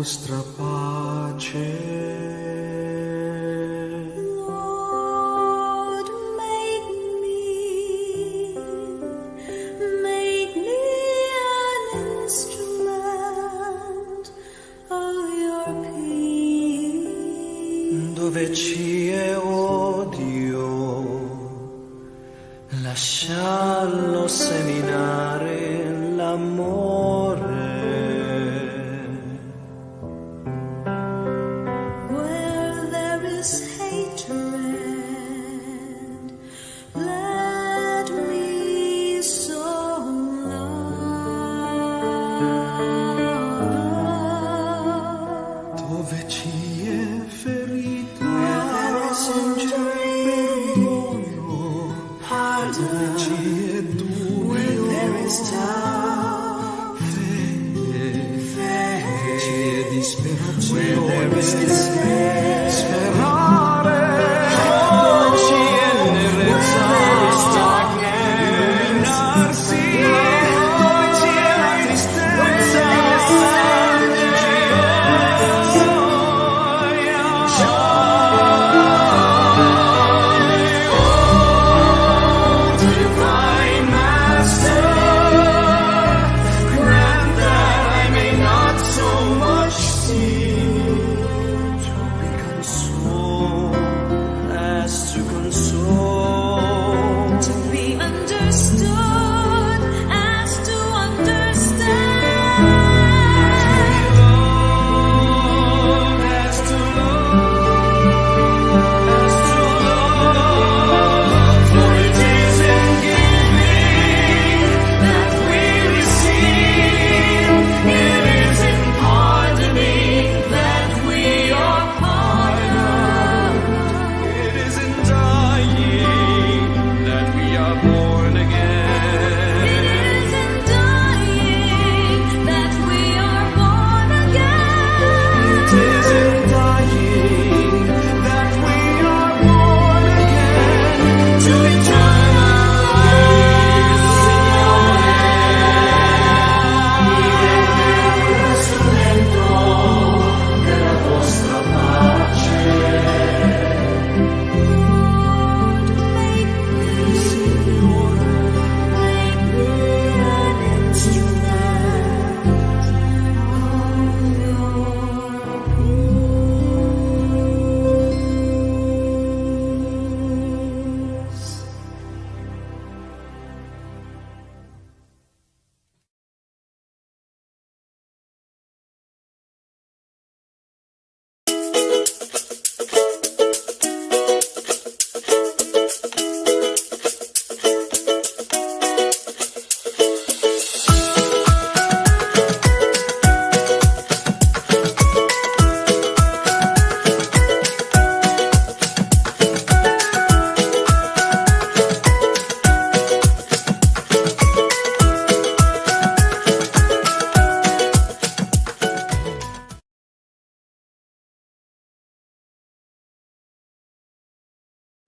vostra pace. Lord, make me an instrument of your peace. Dove c'è odio, lascialo seminare l'amore. Where there is hatred, let me sow love. Dove ci è ferita, perdono. Dove ci è dubbio, fede, ci è disperazione, sperare. Dove ci è nerezza, illuminarsi. Dove ci è la tristezza, Divine Master, grant that I may not so much see, to be consoled as to console, To be understood as to understand. love as to love, for it is in giving that we receive, it is in pardoning that we are pardoned, it is in dying that we are born again. It is in dying that we are born again. It is in dying that we are born again to eternal life, Signore. Nel strumento della vostra pace. Signore, Make me an instrument of your peace.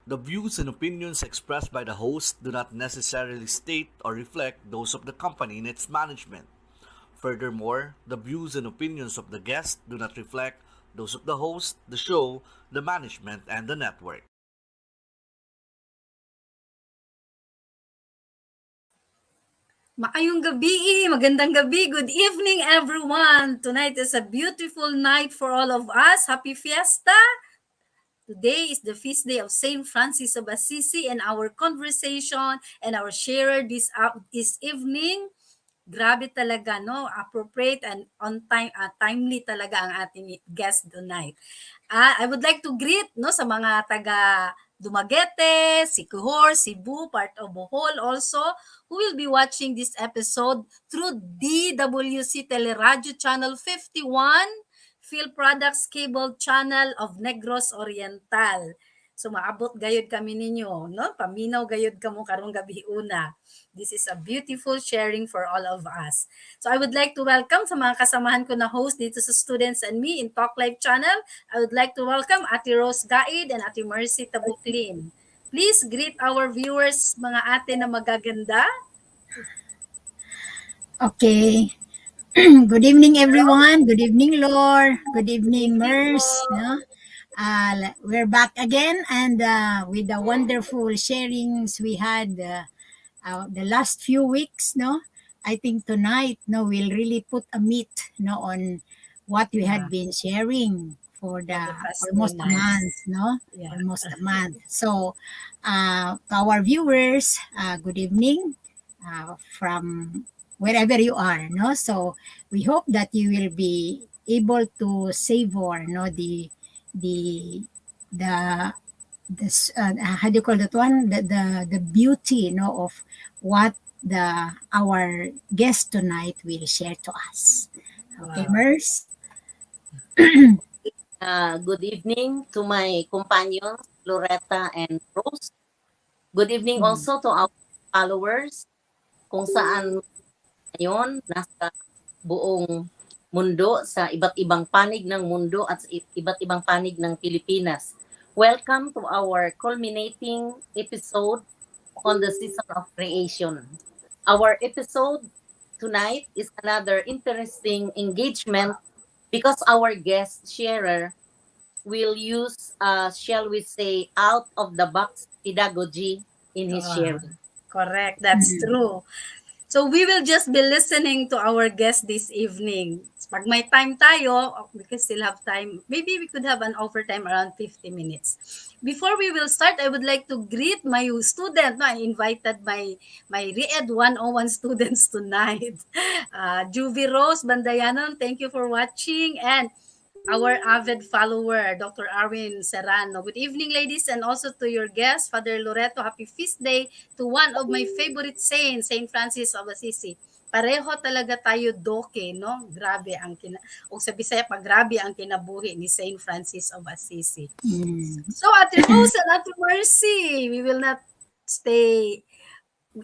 The views and opinions expressed by the host do not necessarily state or reflect those of the company and its management. Furthermore, the views and opinions of the guest do not reflect those of the host, the show, the management, and the network. Maayong gabi, magandang gabi. Good evening, everyone. Tonight is a beautiful night for all of us. Happy Fiesta. Today is the feast day of Saint Francis of Assisi, and our conversation and our share this evening, grabe talaga, no? Appropriate and on time, timely talaga ang ating guest tonight. I would like to greet, no, sa mga taga Dumaguete, Siquijor, Cebu, part of Bohol also, who will be watching this episode through DWC Teleradio Channel 51, Phil Products Cable Channel of Negros Oriental. So maabot gayud kami ninyo, no? Paminaw gayud kamo karong gabi una. This is a beautiful sharing for all of us. So I would like to welcome sa mga kasamahan ko na host dito sa Students and Me in Talk Live channel. I would like to welcome Ate Rose Gaid and Ate Mercy Tabuklin. Please greet our viewers, mga ate na magaganda. Okay. Good evening, everyone. Good evening, Lore. Good evening, Evening Mers. po. No, we're back again, and with the wonderful sharings we had the last few weeks. No, I think tonight, no, we'll really put a meat, no, on what we Yeah, had been sharing for for the the past two almost a month. nights. No, Yeah. almost a month. So, to our viewers, good evening from wherever you are. No, so we hope that you will be able to savor no the the how do you call that one, the beauty of what the our guest tonight will share to us. Okay, Wow. Mers. Good evening to my companions, Loretta and Rose. Good evening Mm. also to our followers kung saan ngayon nasa buong mundo sa iba't ibang panig ng mundo at sa iba't ibang panig ng Pilipinas. Welcome to our culminating episode on the season of creation. Our episode tonight is another interesting engagement because our guest sharer will use, shall we say, out of the box pedagogy in his Ah, sharing. correct. That's Mm. true. So we will just be listening to our guest this evening. Pag may time tayo, we can still have time. Maybe we could have an overtime around 50 minutes. Before we will start, I would like to greet my student. No, I invited my Re-Ed 101 students tonight. Juvie Rose Bandayanon, thank you for watching. And our avid follower, Dr. Arwin Serrano. Good evening, ladies, and also to your guest, Father Loreto. Happy feast day to one of my favorite saints, Saint Francis of Assisi. Pareho talaga tayo doke, no? Grabe ang o sa Bisaya pa, grabe ang kinabuhi ni Saint Francis of Assisi. Mm. So, Ate Rose and Ate Mercy, we will not stay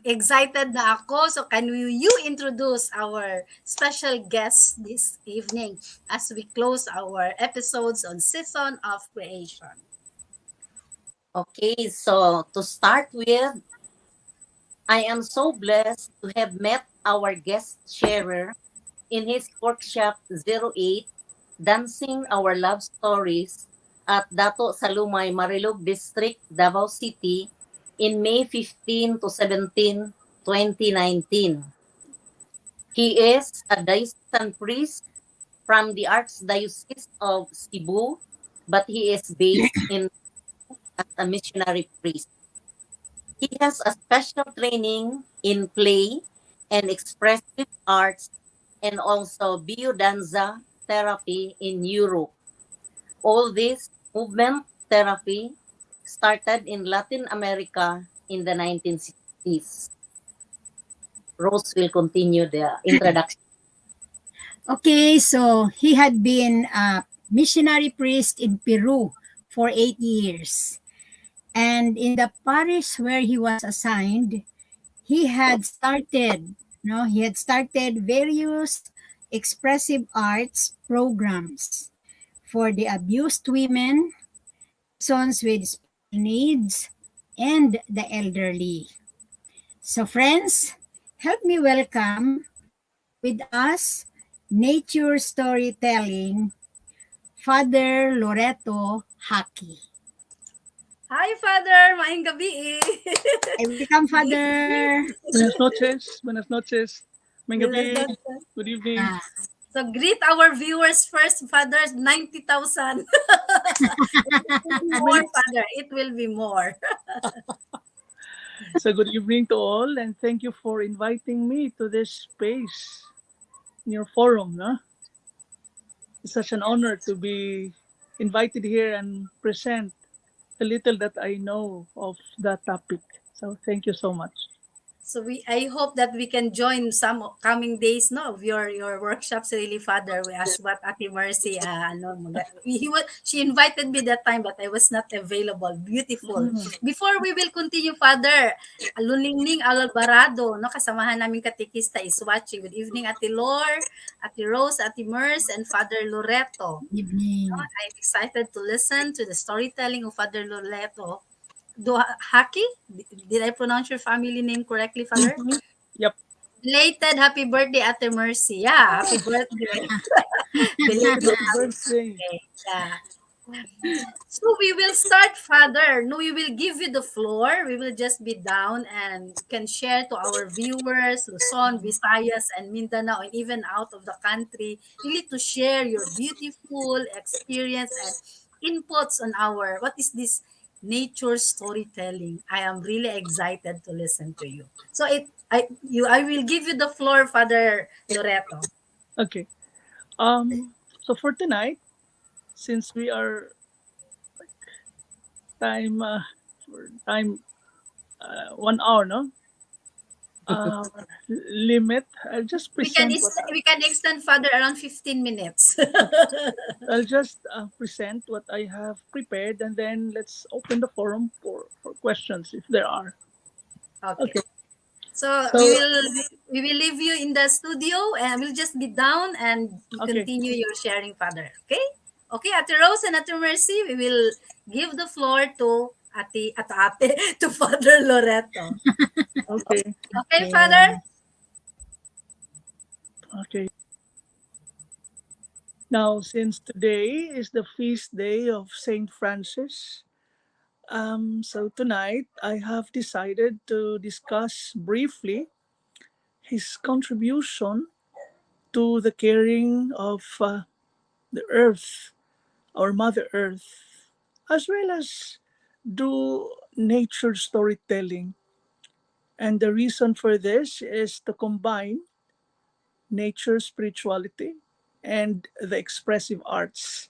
excited na ako. So can you introduce our special guest this evening as we close our episodes on Season of Creation? Okay, so to start with, I am so blessed to have met our guest sharer in his workshop 08, Dancing Our Love Stories at Dato Salumay, Marilog District, Davao City in May 15 to 17, 2019. He is a diocesan priest from the Archdiocese of Cebu, but he is based in as a missionary priest. He has a special training in play and expressive arts and also biodanza therapy in Europe. All this movement therapy started in Latin America in the 1960s. Rose will continue the introduction. Okay, so he had been a missionary priest in Peru for 8 years. And in the parish where he was assigned, he had started various expressive arts programs for the abused women, persons with special needs, and the elderly. So friends, help me welcome with us nature storytelling Father Loreto Haki. Hi, Father! Maayong gabi eh. Hi, welcome, Good evening. Father. Buenas noches. Buenas noches. May Buenas gabi. noches. Good evening. Ah, So greet our viewers first, Father. 90,000. More, Father. It will be more. So good evening to all and thank you for inviting me to this space in your forum. No? It's such an honor to be invited here and present the little that I know of that topic. So thank you so much. So I hope that we can join some coming days no of your workshops really, Father, as what Ate Mercy she invited me that time but I was not available. Beautiful. Before we will continue, Father, Luningning Alvarado, no, kasamahan namin katikista is watching. Good evening, Ate Lor, Ate Rose, Ate Merce, and Father Loreto. evening. I'm excited to listen to the storytelling of Father Loreto. Haki? Did I pronounce your family name correctly, Father? Yep. Belated happy birthday, Ate Mercy. Yeah, happy birthday. Belated Happy happy birthday. birthday. Yeah. So we will start, Father. No, we will give you the floor. We will just be down and can share to our viewers, Luzon, Visayas, and Mindanao, and even out of the country, really to share your beautiful experience and inputs on our what is this nature storytelling. I am really excited to listen to you. So I will give you the floor, Father Loreto. Okay. So for tonight, since we are time time 1 hour, no, uh, limit, I'll just present what We can extend, Father, around 15 minutes. okay. I'll just present what I have prepared, and then let's open the forum for questions if there are. Okay. Okay. So So we will leave you in the studio and we'll just be down and you okay. continue your sharing, Father. Okay? Okay, Ate Rose and Ate Mercy, we will give the floor to Ate, to Father Loreto. Okay. Okay, Father? Okay. Okay. Now, since today is the feast day of Saint Francis, so tonight I have decided to discuss briefly his contribution to the caring of the earth, our Mother Earth, as well as do nature storytelling. And the reason for this is to combine nature spirituality and the expressive arts,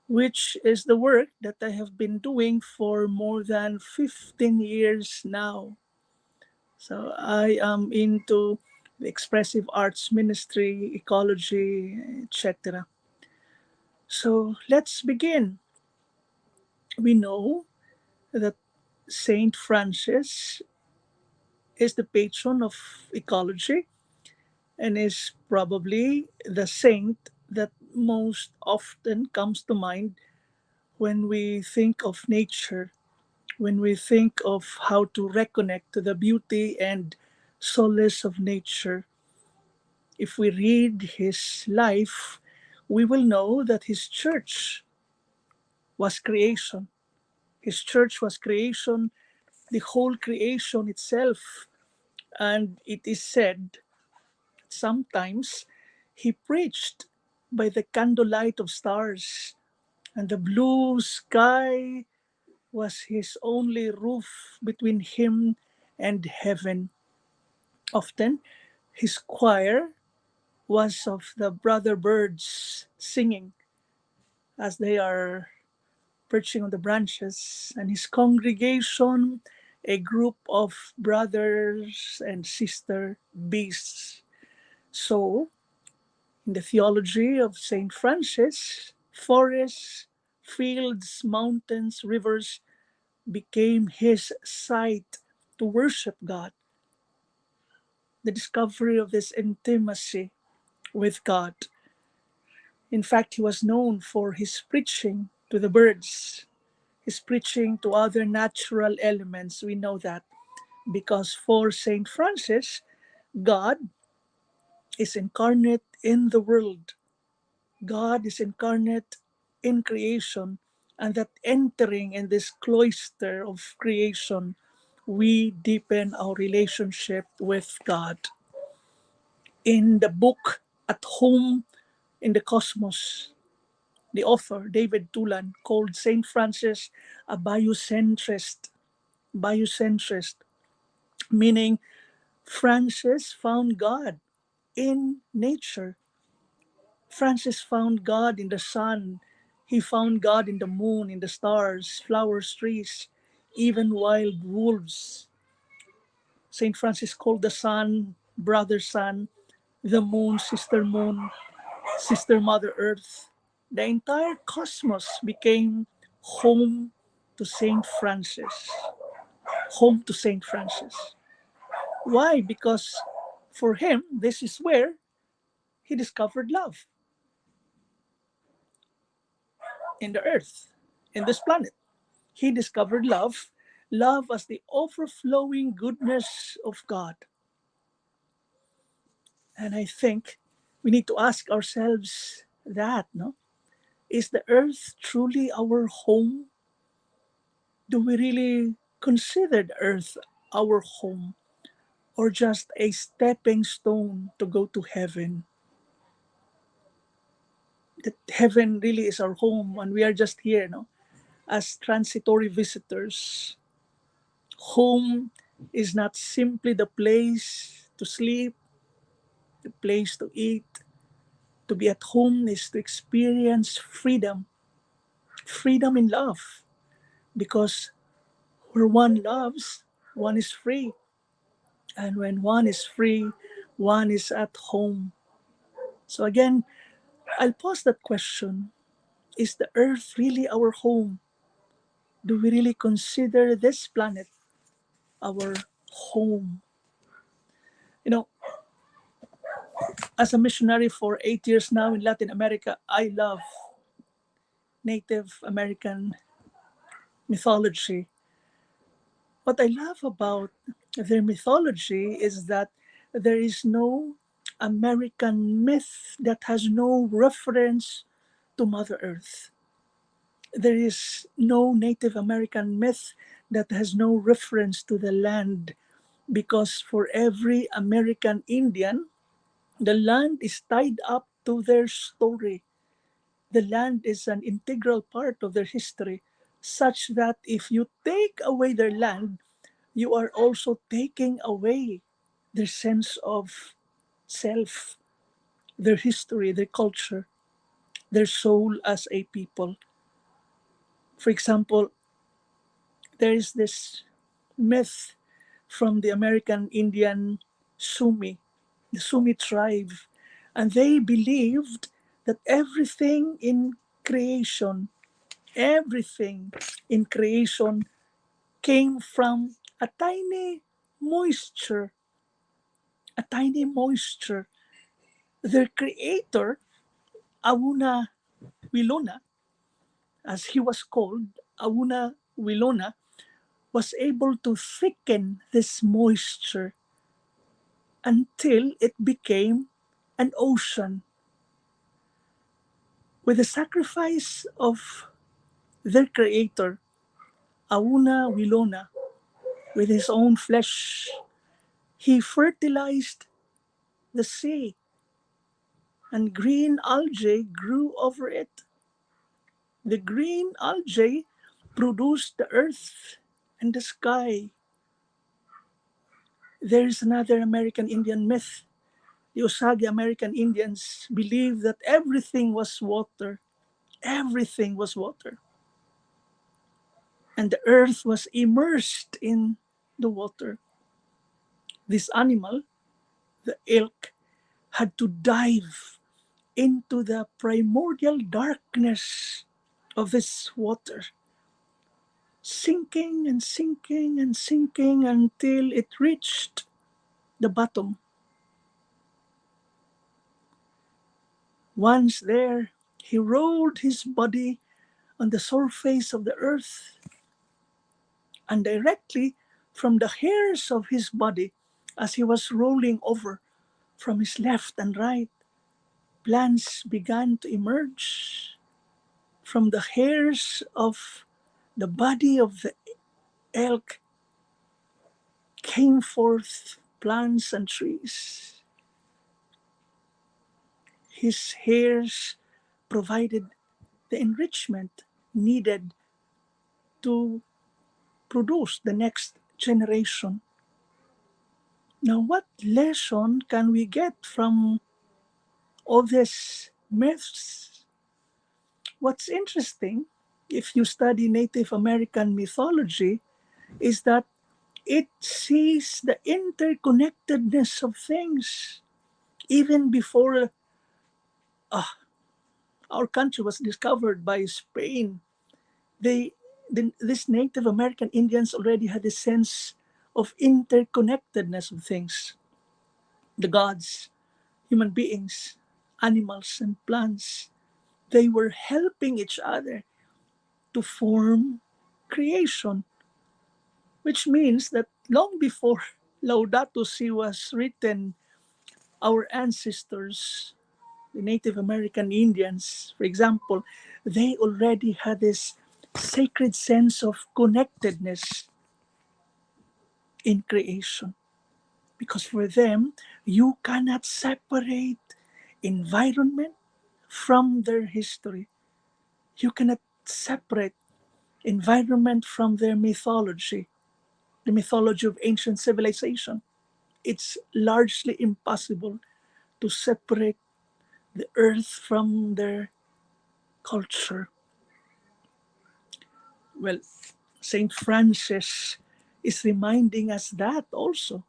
which is the work that I have been doing for more than 15 years now. So I am into the expressive arts ministry, ecology, etc. So let's begin. We know that Saint Francis is the patron of ecology and is probably the saint that most often comes to mind when we think of nature, when we think of how to reconnect to the beauty and solace of nature. If we read his life, we will know that his church was creation. His church was creation, the whole creation itself. And it is said sometimes he preached by the candlelight of stars, and the blue sky was his only roof between him and heaven. Often, his choir was of the brother birds singing as they are perching on the branches, and his congregation, a group of brothers and sister beasts. So, in the theology of Saint Francis, forests, fields, mountains, rivers became his site to worship God. The discovery of this intimacy with God. In fact, he was known for his preaching to the birds, his preaching to other natural elements. We know that because for Saint Francis, God is incarnate in the world. God is incarnate in creation, and that entering in this cloister of creation, we deepen our relationship with God. In the book At Home in the Cosmos, the author, David Tulan, called St. Francis a biocentrist, meaning Francis found God in nature. Francis found God in the sun. He found God in the moon, in the stars, flowers, trees, even wild wolves. St. Francis called the sun brother sun, the moon, sister mother earth. The entire cosmos became home to St. Francis. Home to St. Francis. Why? Because for him, this is where he discovered love in the earth, in this planet. He discovered love, love as the overflowing goodness of God. And I think we need to ask ourselves that, no? Is the earth truly our home? Do we really consider the earth our home, or just a stepping stone to go to heaven? That heaven really is our home and we are just here, no? As transitory visitors. Home is not simply the place to sleep, the place to eat. To be at home is to experience freedom, freedom in love, because where one loves, one is free. And when one is free, one is at home. So again, I'll pose that question. Is the earth really our home? Do we really consider this planet our home? You know, as a missionary for 8 years now in Latin America, I love Native American mythology. What I love about their mythology is that there is no American myth that has no reference to Mother Earth. There is no Native American myth that has no reference to the land, because for every American Indian, the land is tied up to their story. The land is an integral part of their history, such that if you take away their land, you are also taking away their sense of self, their history, their culture, their soul as a people. For example, there is this myth from the American Indian Sumi, the Sumi tribe, and they believed that everything in creation came from moisture, a tiny moisture. Their creator, Auna Wilona, as he was called, Auna Wilona, was able to thicken this moisture until it became an ocean. With the sacrifice of their creator, Auna Wilona, with his own flesh, he fertilized the sea, and green algae grew over it. The green algae produced the earth and the sky. There's another American Indian myth. The Osage American Indians believed that everything was water. Everything was water. And the earth was immersed in the water. This animal, the elk, had to dive into the primordial darkness of this water, sinking and sinking and sinking until it reached the bottom. Once there, he rolled his body on the surface of the earth, and directly from the hairs of his body, as he was rolling over from his left and right, plants began to emerge. From the hairs of the body of the elk came forth plants and trees. His hairs provided the enrichment needed to produce the next generation. Now, what lesson can we get from all these myths? What's interesting, if you study Native American mythology, is that it sees the interconnectedness of things. Even before our country was discovered by Spain, these Native American Indians already had a sense of interconnectedness of things. The gods, human beings, animals, and plants, they were helping each other to form creation, which means that long before Laudato Si was written, Our ancestors, the Native American Indians, for example, they already had this sacred sense of connectedness in creation. Because for them, you cannot separate environment from their history. You cannot separate environment from their mythology, the mythology of ancient civilization. It's largely impossible to separate the earth from their culture. Well, Saint Francis is reminding us that also.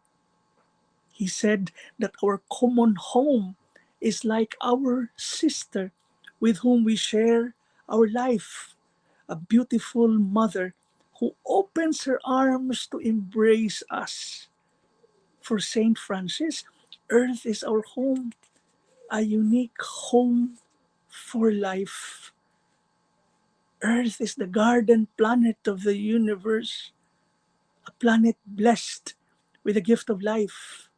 He said that our common home is like our sister with whom we share our life, a beautiful mother who opens her arms to embrace us. For Saint Francis, earth is our home, a unique home for life. Earth is the garden planet of the universe, a planet blessed with the gift of life.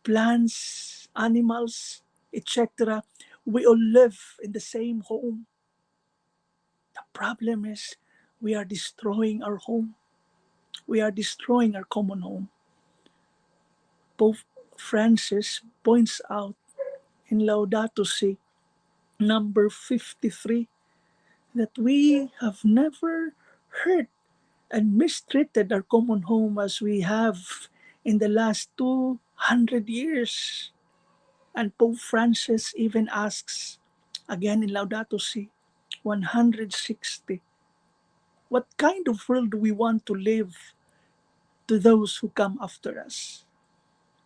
Plants, animals, etc. We all live in the same home. The problem is we are destroying our home. We are destroying our common home. Pope Francis points out in Laudato Si, number 53, that we have never hurt and mistreated our common home as we have in the last 200 years. And Pope Francis even asks, again in Laudato Si 160, what kind of world do we want to live to those who come after us,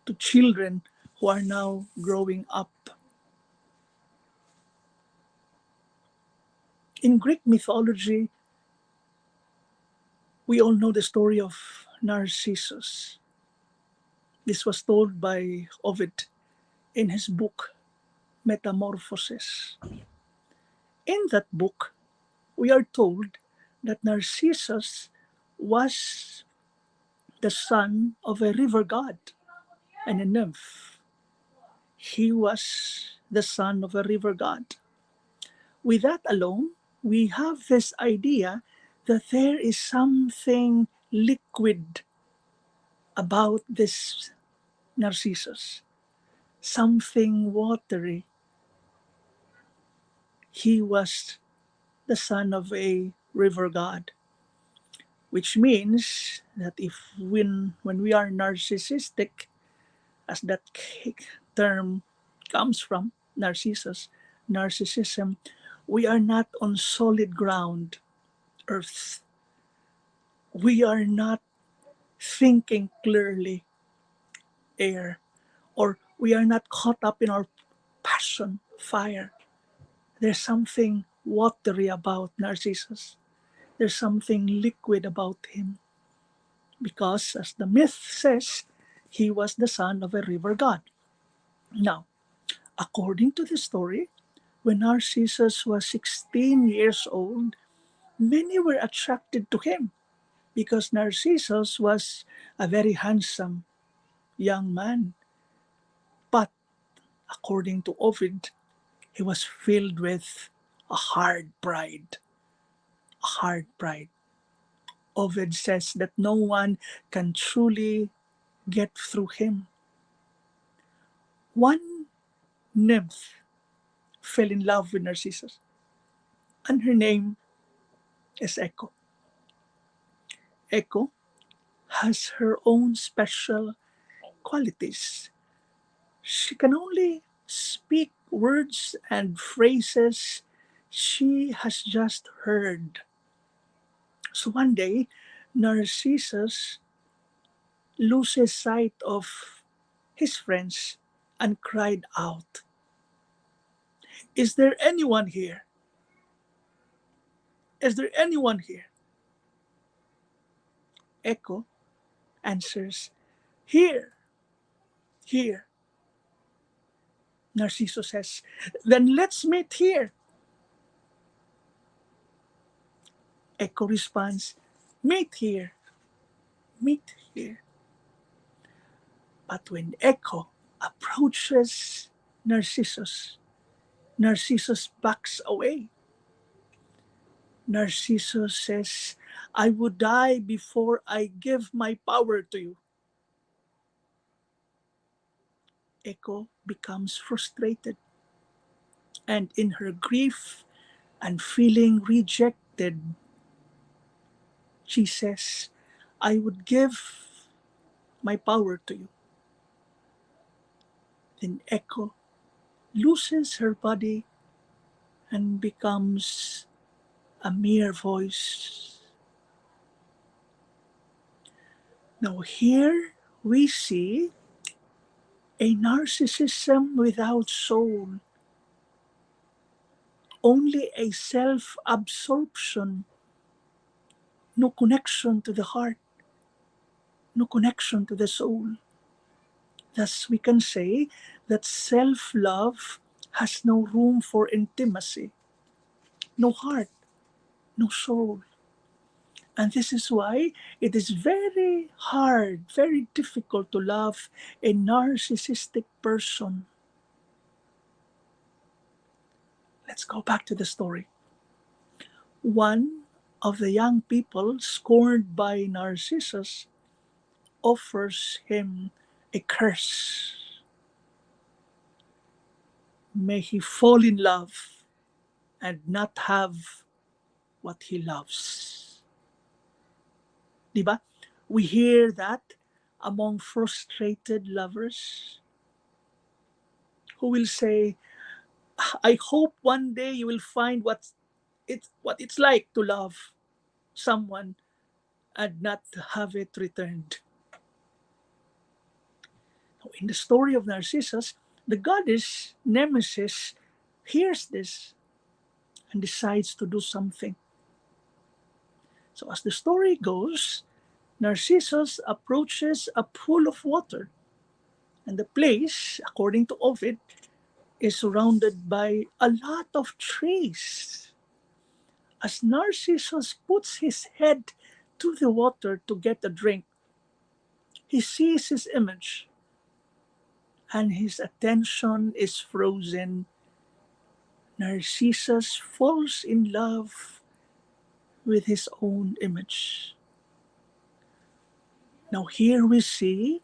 to children who are now growing up? In Greek mythology, we all know the story of Narcissus. This was told by Ovid in his book Metamorphoses. In that book, we are told that Narcissus was the son of a river god and a nymph. He was the son of a river god. With that alone, we have this idea that there is something liquid about this Narcissus, something watery. He was the son of a river god, which means that when we are narcissistic, as that term comes from, Narcissus, narcissism, we are not on solid ground, earth. We are not thinking clearly, air, or we are not caught up in our passion, fire. There's something watery about Narcissus. There's something liquid about him. Because, as the myth says, he was the son of a river god. Now, according to the story, when Narcissus was 16 years old, many were attracted to him because Narcissus was a very handsome young man. But according to Ovid, he was filled with a hard pride. A hard pride. Ovid says that no one can truly get through him. One nymph fell in love with Narcissus, and her name is Echo. Echo has her own special qualities. She can only speak words and phrases she has just heard. So one day, Narcissus loses sight of his friends and cried out, "Is there anyone here? Is there anyone here?" Echo answers, "Here, here." Narcissus says, "Then let's meet here." Echo responds, "Meet here, meet here." But when Echo approaches Narcissus. Narcissus backs away. Narcissus says, I would die before I give my power to you. Echo becomes frustrated, and in her grief and feeling rejected, she says, I would give my power to you. Then Echo loses her body and becomes a mere voice. Now, here we see a narcissism without soul, only a self absorption, no connection to the heart, no connection to the soul. Thus, we can say that self love has no room for intimacy, no heart, no soul. And this is why it is very hard, very difficult to love a narcissistic person. Let's go back to the story. One of the young people scorned by Narcissus offers him a curse. May he fall in love and not have what he loves. Diba? We hear that among frustrated lovers who will say, I hope one day you will find what it's like to love someone and not have it returned. In the story of Narcissus, the goddess Nemesis hears this and decides to do something. So, as the story goes, Narcissus approaches a pool of water, and the place, according to Ovid, is surrounded by a lot of trees. As Narcissus puts his head to the water to get a drink, he sees his image, and his attention is frozen. Narcissus falls in love with his own image. Now, here we see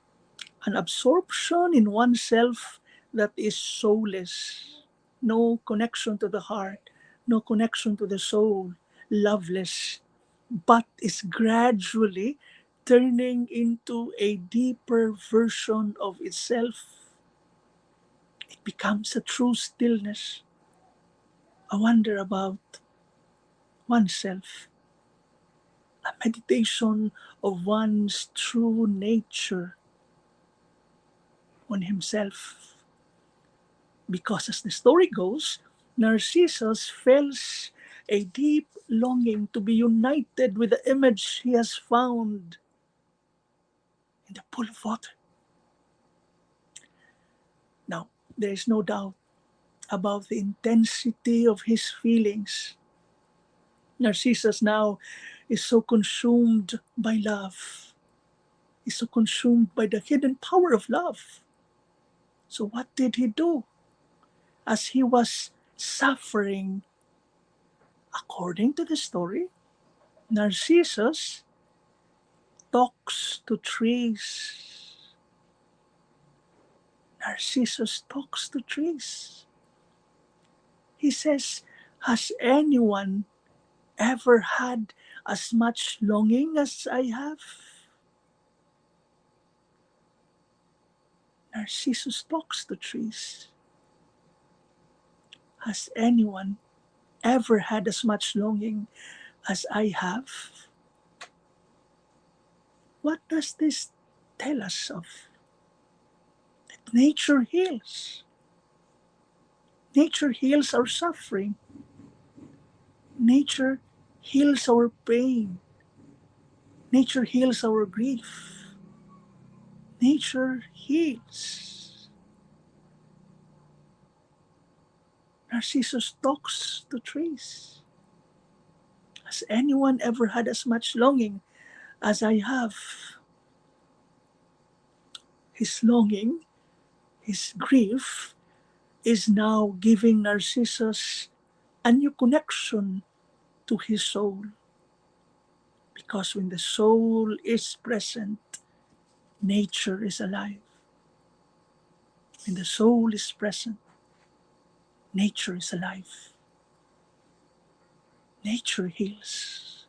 an absorption in oneself that is soulless, no connection to the heart, no connection to the soul, loveless, but is gradually turning into a deeper version of itself. It becomes a true stillness, a wonder about oneself, a meditation of one's true nature on himself. Because as the story goes, Narcissus feels a deep longing to be united with the image he has found in the pool of water. Now, there is no doubt about the intensity of his feelings. Narcissus now is so consumed by love, is so consumed by the hidden power of love. So, what did he do? As he was suffering, according to the story, Narcissus talks to trees. Narcissus talks to trees. He says, has anyone ever had as much longing as I have? Narcissus talks to trees. Has anyone ever had as much longing as I have? What does this tell us of? That nature heals. Nature heals our suffering. Nature heals our pain. Nature heals our grief. Nature heals. Narcissus talks to trees. Has anyone ever had as much longing as I have? His longing His grief is now giving Narcissus a new connection to his soul. Because when the soul is present, nature is alive. When the soul is present, nature is alive. Nature heals.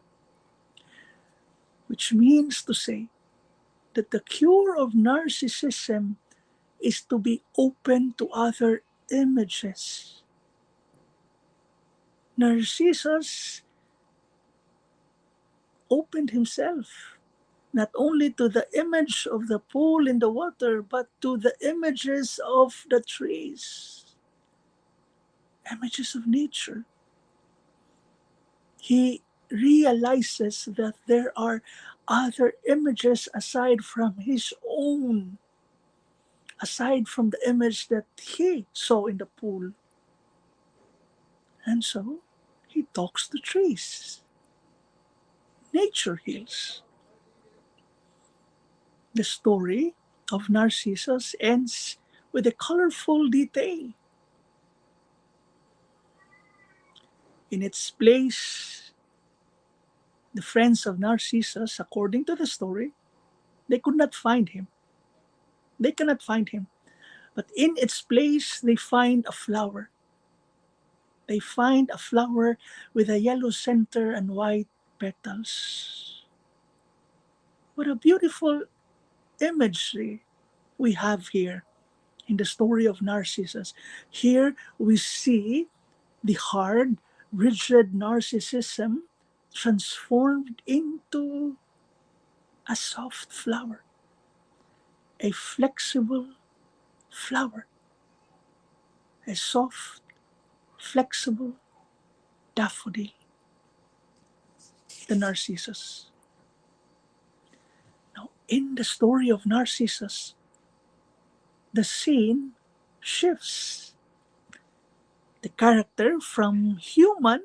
Which means to say that the cure of narcissism is to be open to other images. Narcissus opened himself not only to the image of the pool in the water, but to the images of the trees, images of nature. He realizes that there are other images aside from his own, aside from the image that he saw in the pool. And so he talks to trees. Nature heals. The story of Narcissus ends with a colorful detail. In its place, the friends of Narcissus, according to the story, they could not find him. They cannot find him. But in its place, they find a flower. They find a flower with a yellow center and white petals. What a beautiful imagery we have here in the story of Narcissus. Here we see the hard, rigid narcissism transformed into a soft flower, a flexible flower, a soft, flexible daffodil, the Narcissus. Now, in the story of Narcissus, the scene shifts the character from human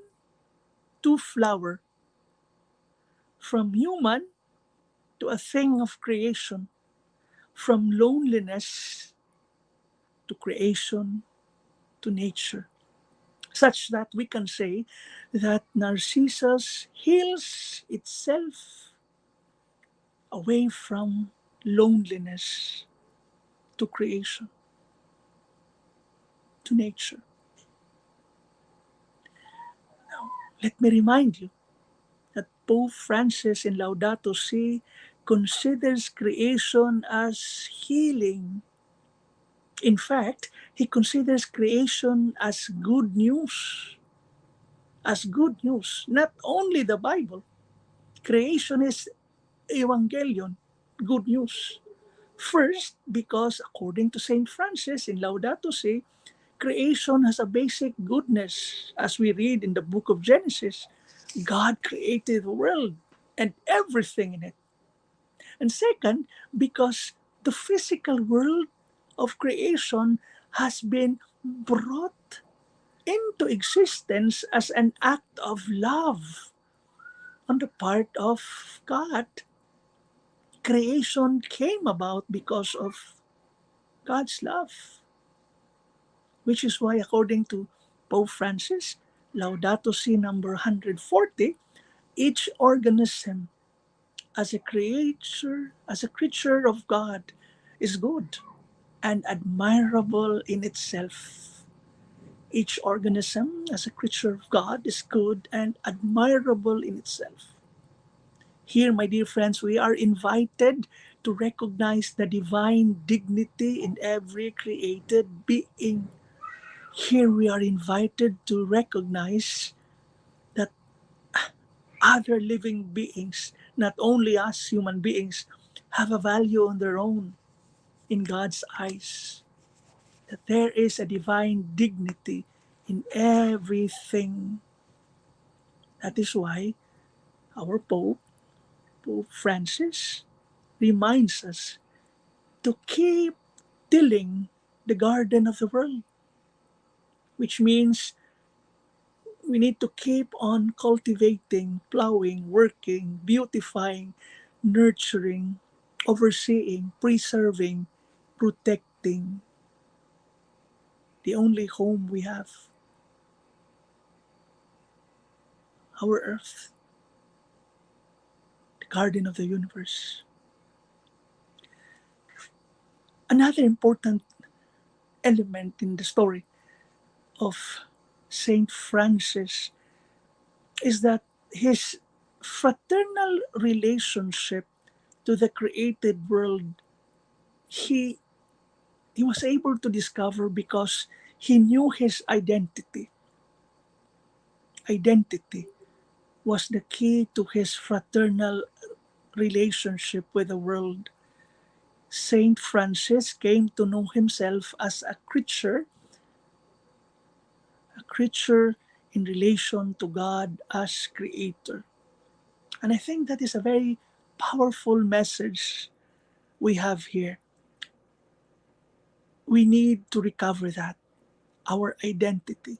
to flower, from human to a thing of creation, from loneliness to creation to nature, such that we can say that Narcissus heals itself away from loneliness to creation, to nature. Now, let me remind you that Pope Francis in Laudato Si considers creation as healing. In fact, he considers creation as good news. As good news. Not only the Bible. Creation is evangelion, good news. First, because according to Saint Francis in Laudato Si, creation has a basic goodness. As we read in the book of Genesis, God created the world and everything in it. And second, because the physical world of creation has been brought into existence as an act of love on the part of God. Creation came about because of God's love, which is why, according to Pope Francis, Laudato Si number 140, each organism as a creature of God, is good and admirable in itself. Each organism as a creature of God is good and admirable in itself. Here, my dear friends, we are invited to recognize the divine dignity in every created being. Here we are invited to recognize that other living beings, not only us human beings, have a value on their own in God's eyes. That there is a divine dignity in everything. That is why our Pope, Pope Francis, reminds us to keep tilling the garden of the world, which means we need to keep on cultivating, plowing, working, beautifying, nurturing, overseeing, preserving, protecting the only home we have, our earth, the garden of the universe. Another important element in the story of Saint Francis is that his fraternal relationship to the created world, he he was able to discover because he knew his identity. Identity was the key to his fraternal relationship with the world. Saint Francis came to know himself as a creature in relation to God as creator. And I think that is a very powerful message we have here. We need to recover that, our identity,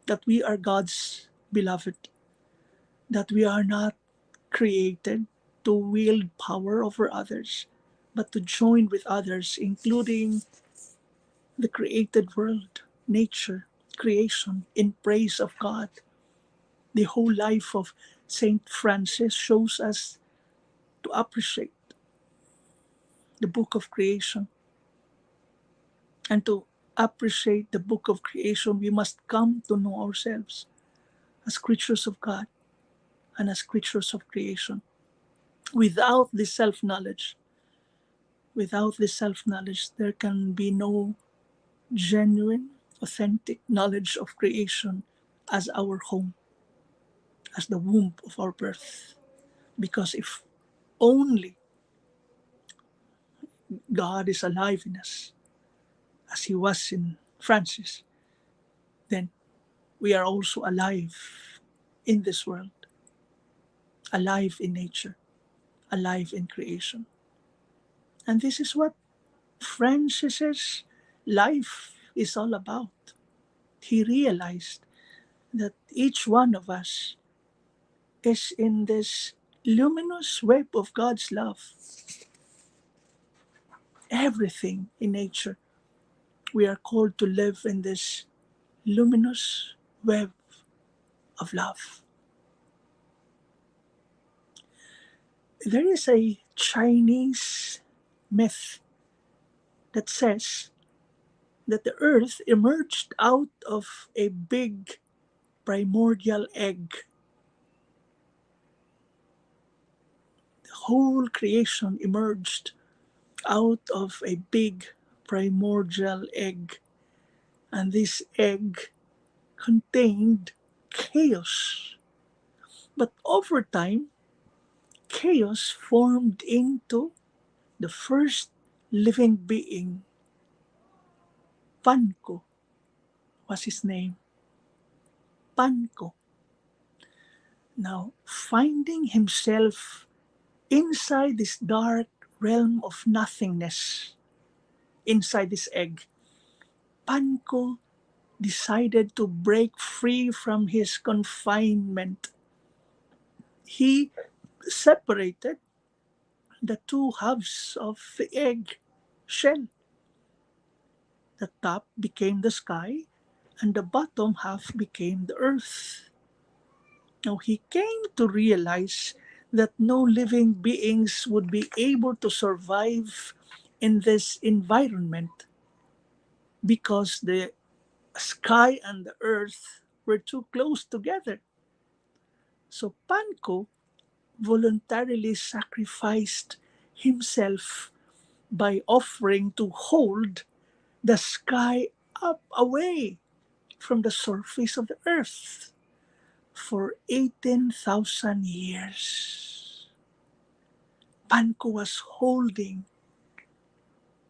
that we are God's beloved, that we are not created to wield power over others, but to join with others, including the created world, nature, creation, in praise of God. The whole life of Saint Francis shows us to appreciate the book of creation. And to appreciate the book of creation, we must come to know ourselves as creatures of God and as creatures of creation. Without this self-knowledge, there can be no genuine, authentic knowledge of creation as our home, as the womb of our birth. Because if only God is alive in us, as he was in Francis, then we are also alive in this world, alive in nature, alive in creation. And this is what Francis's life is all about. He realized that each one of us is in this luminous web of God's love. Everything in nature, we are called to live in this luminous web of love. There is a Chinese myth that says that the earth emerged out of a big primordial egg. The whole creation emerged out of a big primordial egg, and this egg contained chaos. But over time, chaos formed into the first living being. Panko was his name. Panko. Now, finding himself inside this dark realm of nothingness, inside this egg, Panko decided to break free from his confinement. He separated the two halves of the egg shell. The top became the sky, and the bottom half became the earth. Now he came to realize that no living beings would be able to survive in this environment because the sky and the earth were too close together. So Panko voluntarily sacrificed himself by offering to hold the sky up away from the surface of the earth for 18,000 years. Panko was holding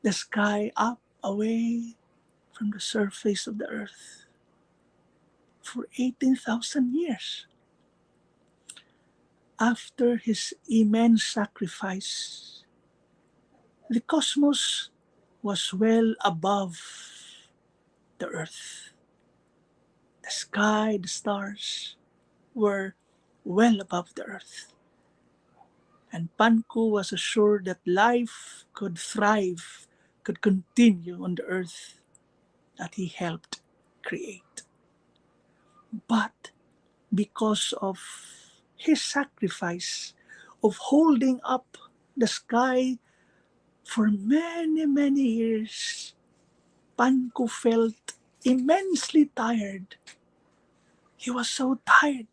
the sky up away from the surface of the earth for 18,000 years. After his immense sacrifice, the cosmos was well above the earth. The sky, the stars were well above the earth. And Panko was assured that life could thrive, could continue on the earth that he helped create. But because of his sacrifice of holding up the sky for many, many years, Panko felt immensely tired. He was so tired.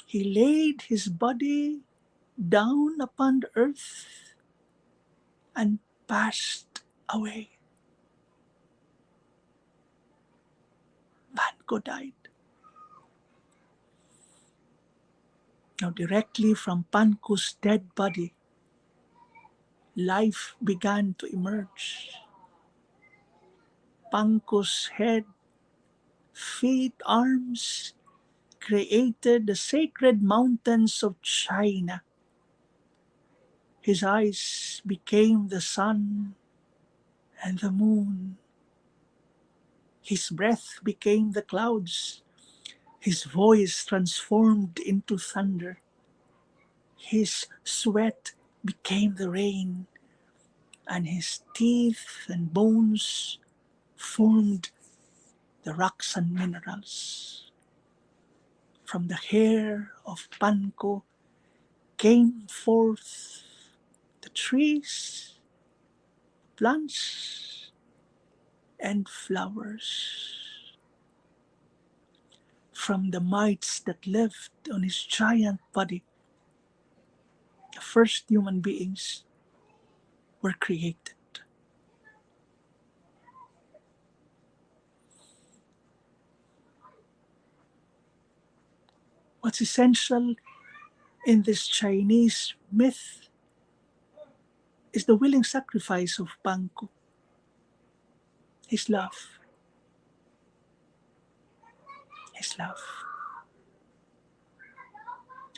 He laid his body down upon the earth and passed away. Panko died. Now, directly from Panko's dead body, life began to emerge. Panko's head, feet, arms created the sacred mountains of China. His eyes became the sun and the moon. His breath became the clouds. His voice transformed into thunder. His sweat became the rain, and his teeth and bones formed the rocks and minerals. From the hair of Panko came forth the trees, plants, and flowers. From the mites that lived on his giant body, the first human beings were created. What's essential in this Chinese myth is the willing sacrifice of Panko, his love, his love.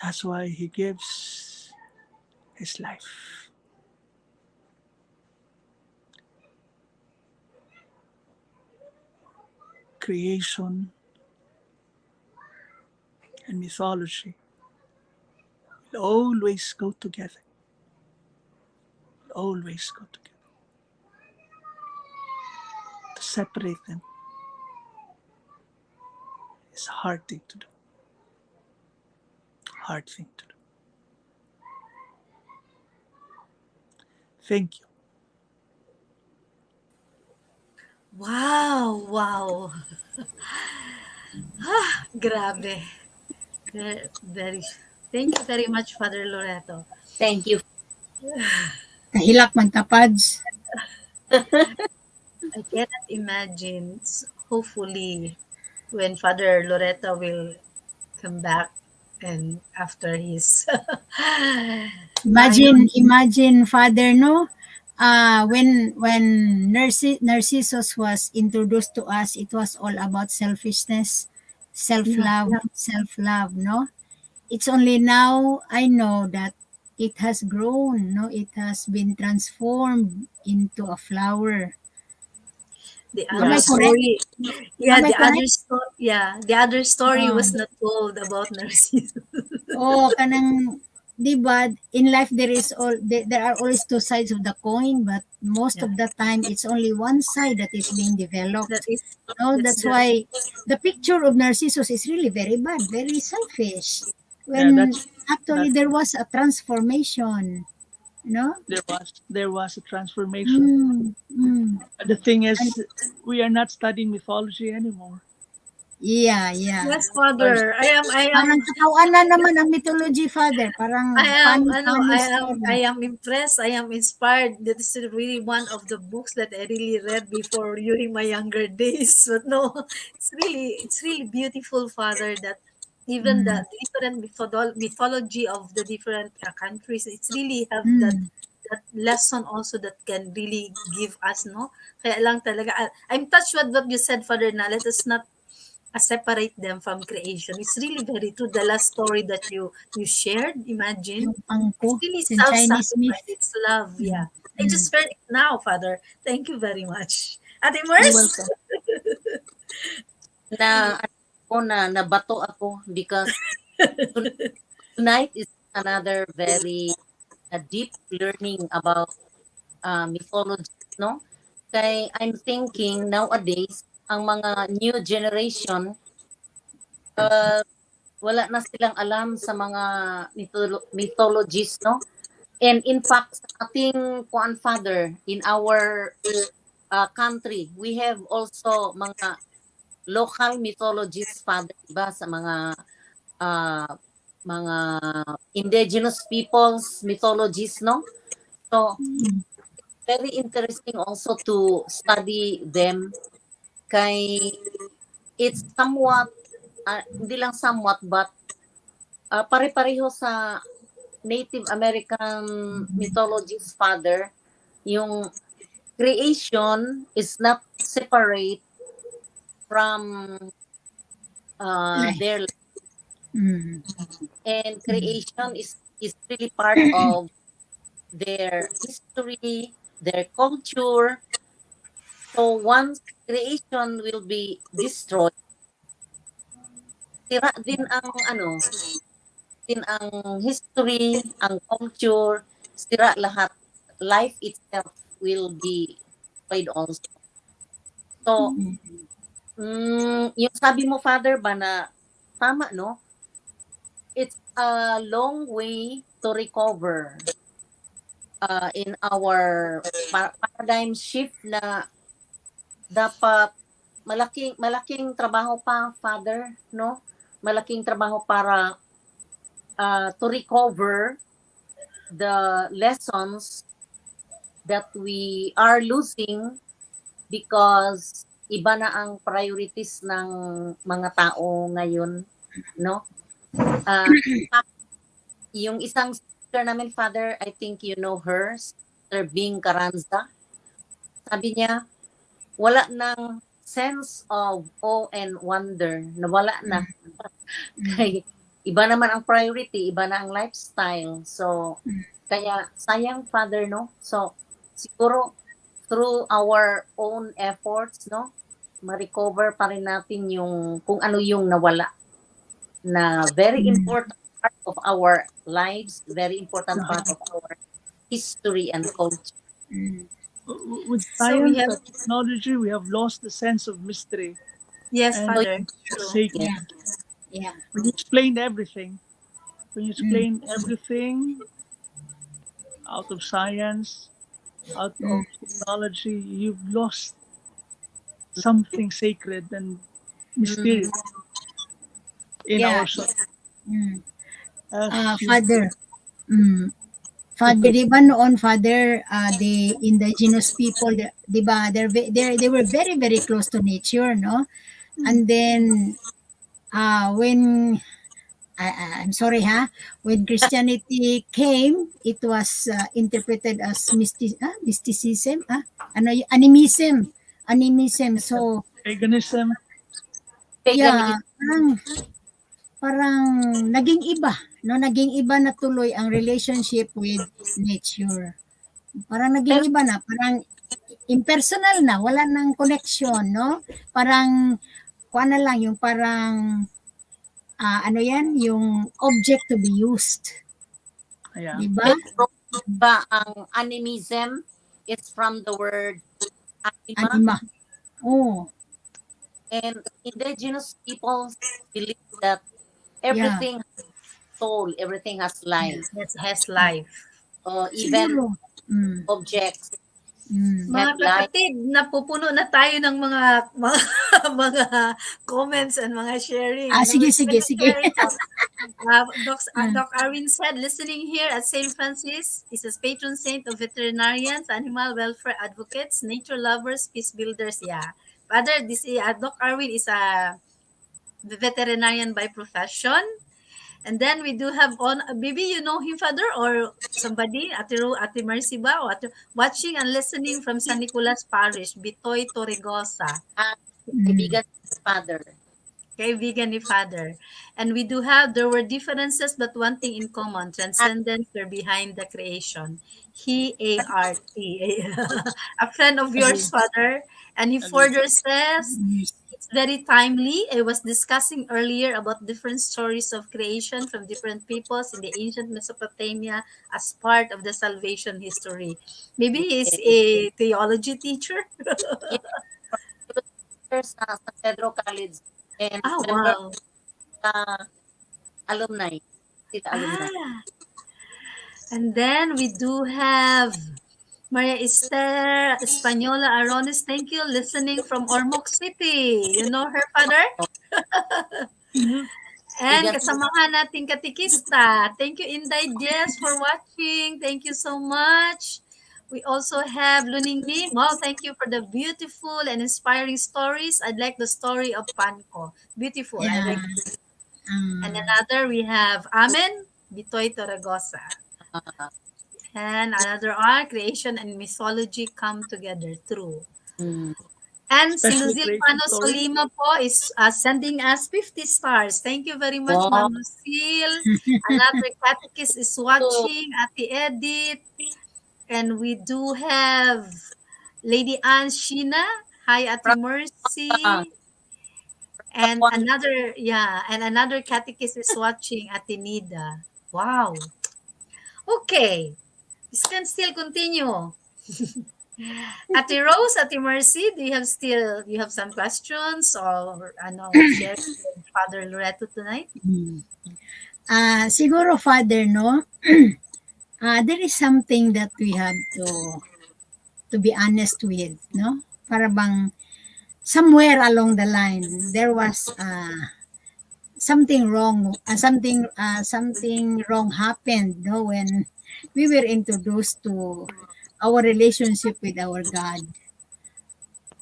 That's why he gives his life. Creation and mythology will always go together. Will always go together. To separate them is a hard thing to do. Hard thing to do. Thank you. Wow, wow. Grabe. Very, thank you very much, Father Loreto. Thank you. Kahilak man tapads. I cannot imagine. Hopefully, when Father Loreto will come back and after his Imagine, Father, no? When Narcissus was introduced to us, it was all about selfishness, yeah, self-love, no? It's only now I know that it has grown, no? It has been transformed into a flower. the Am other Yeah. I correct? story, Am I correct? the other story Oh. was not told about Narcissus. Oh, kanang, di ba, in life there are always two sides of the coin, but most Yeah, of the time it's only one side that is being that developed. is No, that's that's the why the picture of Narcissus is really very bad, very selfish. Yeah, When actually that's there was a transformation, no? there was a transformation. Mm, mm. The thing And is, we are not studying mythology anymore. yeah, yeah. yes, First, Father. Parang katawanan naman ang mythology, Father. Parang funny I story. am impressed. I am inspired. That is really one of the books that I really read before during my younger days. But no, it's really beautiful, Father. That even the Mm, different mythology of the different countries, it's really have mm. that lesson also that can really give us, no? Kaya lang talaga, I'm touched with what you said, Father, na let us not separate them from creation. It's really very true. The last story that you shared, imagine, Yung pangko, it's really it's in Chinese self-sacrifice. myth. It's love, Mm, yeah. I mm. just heard it now, Father. Thank you very much. Ate you're Mars? welcome. Na ano ko na nabato ako because tonight is another very deep learning about mythology, no? Kay I'm thinking nowadays, ang mga new generation, uh, wala na silang alam sa mga mythologies, no? And in fact, sa ating kuan father, in our country, we have also mga local mythologies father, diba? Sa uh, mga indigenous peoples mythologies, no? So, very interesting also to study them, kay it's somewhat, hindi lang somewhat, but pare-pareho sa Native American mythologies father, yung creation is not separate from Life. their, Mm. and creation is really part of their history, their culture. So once creation will be destroyed, sira din ang ano, din ang history, ang culture, sira lahat. Life itself will be destroyed also. So, yung sabi mo, Father, ba na tama, no? It's a long way to recover in our paradigm shift na dapat malaking malaking trabaho pa, Father, no? Malaking trabaho para to recover the lessons that we are losing because iba na ang priorities ng mga tao ngayon, no? Uh, yung isang sister namin, Father, I think you know her, Sister Bing Carranza. Sabi niya, wala ng sense of awe and wonder. Nawala na. Kay iba naman ang priority, iba na ang lifestyle. So, kaya sayang, Father, no? So, siguro through our own efforts, no? Ma-recover pa rin natin yung kung ano yung nawala, na very important part of our lives, very important part of our history and culture. With So we science have, and technology, we have lost the sense of mystery yes, and So, Father, true. sacred. Yeah. Yeah. When you explain everything, when you Mm. explain everything out of science, out of technology, you've lost something sacred and mysterious in Yeah. ourselves. Mm. As you, Father. Mm. Father, di ba noon, Father, the indigenous people, di ba, they were very, very close to nature, no? And then, when, I'm sorry, ha? When Christianity came, it was interpreted as mysticism, animism. Animism. So, paganism, yeah, paganism. parang naging iba, no? Naging iba na tuloy ang relationship with nature. Parang naging Pero iba na, parang impersonal na, wala nang connection, no? Parang, kuha na lang, yung parang, ano yan, yung object to be used. yeah, Di ba? pero ba ang animism is from the word anima, Anima. Oh, and indigenous peoples believe that yeah. everything has soul, everything has life. Yes, has life. Even Siguro. Mm, objects mm. have Mga life. kapatid, napupuno na tayo ng mga mga comments and mga sharing. No, Sige, let's sige, sige. share it. Doc Arwin said, listening here at St. Francis is a patron saint of veterinarians, animal welfare advocates, nature lovers, peace builders. Yeah. Father, this is, Doc Arwin is a veterinarian by profession. And then we do have on, maybe you know him, Father, or somebody, Ate Mercy ba, or watching and listening from San Nicolas Parish, Bitoy Torregosa, Ah, Mm, kaibigan father. kaibigan ni Father. And we do have, there were differences, but one thing in common, Ah, transcendence were behind the creation. He, A-R-T, a friend of yours, agree, Father. And he agree. further says, mm. it's very timely. I was discussing earlier about different stories of creation from different peoples in the ancient Mesopotamia as part of the salvation history. Maybe he's Yes. a theology teacher. Yes. He was teacher sa San Pedro College and Ah, member wow. sa alumni. Sita alumni. Ah, and then we do have Maria Esther Española Arones. Thank you, listening from Ormoc City. You know her, Father? Mhm. And Bigas kasamahan nating katikista. Thank you, Inday Jess, for watching. Thank you so much. We also have Luning Lim. Wow, thank you for the beautiful and inspiring stories. I'd like the story of Panko. Beautiful. I Yeah. like. And Um, another, we have Amen Bitoy Toragosa. uh, And another are creation and mythology come together. True. mm, And si Especially Luzil creation Pano story. Solima po is sending us 50 stars. Thank you very much, wow. Ma'am Lucille. Another catechist is watching, Ate Edith. And we do have Lady Ann Sheena. Hi, Ate From Mercy. And Pakuan. another, yeah, and another catechist is watching, Ate Nida. Wow. Okay. This can still continue. Ate Rose, Ate Mercy, do you have some questions or ano share with Father Loreto tonight? mm. Siguro, Father, no? There is something that we have to be honest with, no? Para bang somewhere along the line there was something wrong happened, no, when we were introduced to our relationship with our God.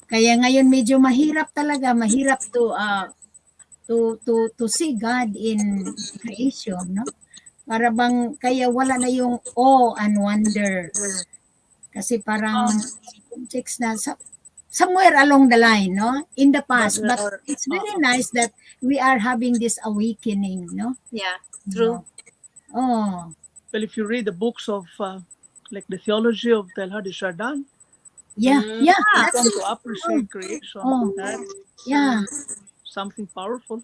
Kaya ngayon medyo mahirap talaga, mahirap to see God in creation, no? Para bang kaya wala na yung awe and wonder. Kasi parang Um, checks na somewhere along the line, no? In the but past. there But are it's very nice that we are having this awakening, no? Yeah, No. true. Oh, well, if you read the books of like the theology of Teilhard de Chardin, yeah, Mm, yeah, you Ah, come that's to oh, appreciate creation. oh, That's yeah. something powerful.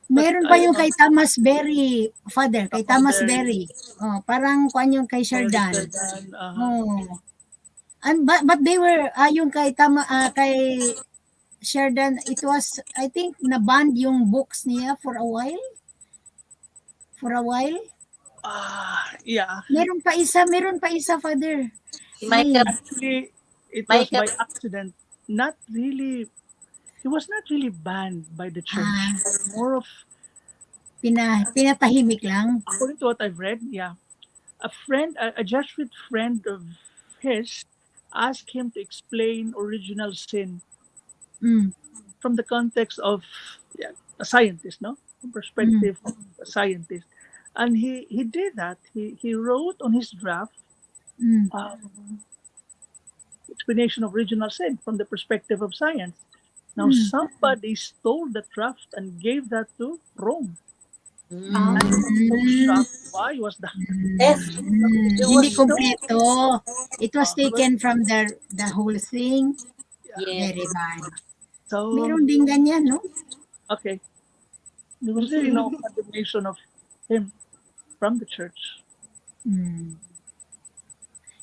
But Mayroon pa I yung kay Thomas Berry, Father, kay Thomas Thomas Berry, Berry. Oh, parang kwan yung kay Teilhard de Shardan. Chardin, Oh. But they were yung kay Shardan, it was I think na-banned yung books niya for a while. For a while. yeah. Meron pa isa, Father. si Ay, Michael, Actually, it was Michael, by accident. Not really. He was not really banned by the church. ah, More of, pinatahimik lang. according to what I've read, yeah, a Jesuit friend of his, asked him to explain original sin Mm, from the context of, yeah, a scientist, no, from mm, perspective of a scientist, and he did that. He wrote on his draft mm, um, explanation of original sin from the perspective of science. Now mm, somebody stole the draft and gave that to Rome, mm, and he was so mm, shocked. Why was that? yes, it Hindi was No, kumpleto. It was he was, taken from the whole thing. yeah. yes. Very bad. So Meron din ganyan, no? okay, there was really no condemnation of him from the church. Mm.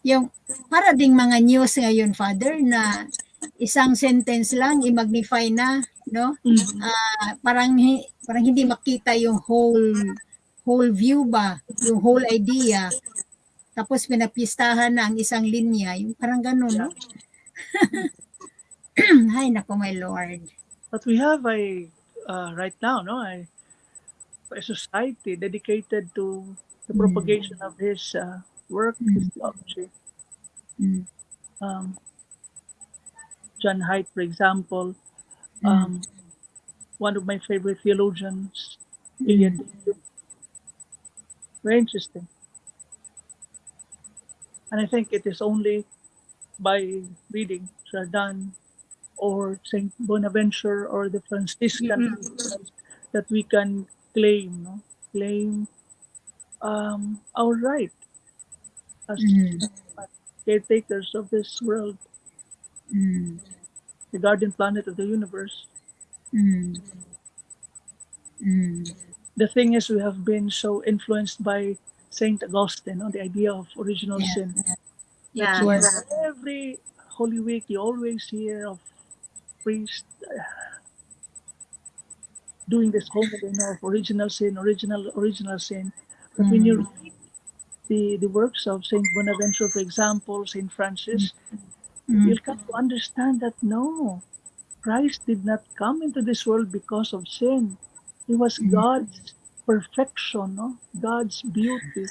Yung para ding mga news ngayon, Father, na isang sentence lang i-magnify na, no? Mm. Parang hindi makita yung whole view ba, yung whole idea. Tapos pinapistahan na ang isang linya, yung parang ganun, Yeah, no? Ay, nako, my Lord. but we have a right now, no, a society dedicated to the Mm, propagation of his work, his mm, theology. mm, Um, John Haidt, for example, mm, um, one of my favorite theologians, mm, Iliad. Very interesting. And I think it is only by reading Chardin or Saint Bonaventure or the Franciscan Mm-mm. traditions that we can claim, no? Claim our right as mm, caretakers of this world, mm. the guardian planet of the universe. Mm. Mm. The thing is, we have been so influenced by Saint Augustine on the idea of original Yeah. sin. That's Yeah. why Yeah. every Holy Week you always hear of priests doing this homily, of original sin, original sin. But when you Mm. read the works of Saint Bonaventure, for example, Saint Francis, Mm. you'll come to understand that no, Christ did not come into this world because of sin. He was Mm. God's perfection, no? God's beauty.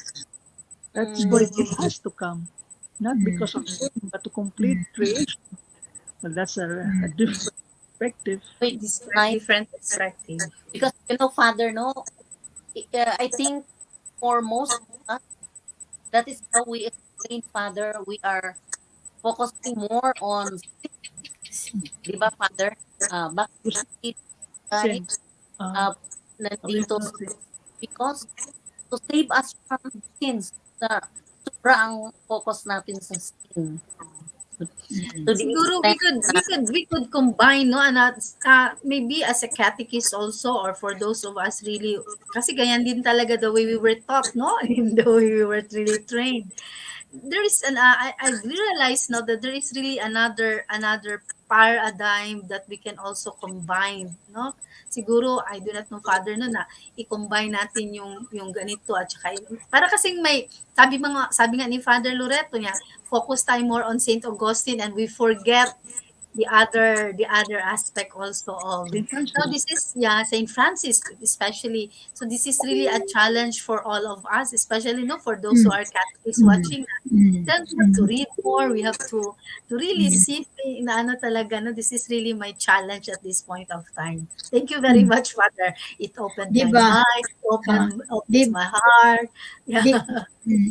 That's Mm. why Mm. he has to come, not Mm. because of sin, but to complete Mm. creation. Well, that's a Mm. different perspective. Wait, This is quite night different perspective. because Father, no, I think for most of us, that is how we explain, Father. We are focusing more on, di ba, Father? Bakit nandito tayo? Sin, uh, Uh, nandito original sin. because to save us from sins. Na sobra ang focus natin sa sin. To the Siguro extent na, we could combine, no, maybe as a catechist also, or for those of us really, kasi ganyan din talaga the way we were taught, no, in the way we were really trained. There is I realized now that there is really another paradigm that we can also combine, no. Siguro I do not know, Father, no, na i-combine natin yung ganito at saka para kasing may sabi nga ni Father Loreto niya, focus tayo more on Saint Augustine and we forget the other aspect also of, Saint now Francis. this is, yeah, Saint Francis especially. So this is really a challenge for all of us, especially, no, for those who Mm. are Catholics Mm. watching. Mm. Then we have to read more, we have to really Mm. see na ano talaga, no, this is really my challenge at this point of time. Thank you very Mm. much, Father. It opened 'Di my ba? mind, Ah, 'di opens my heart. Yeah. di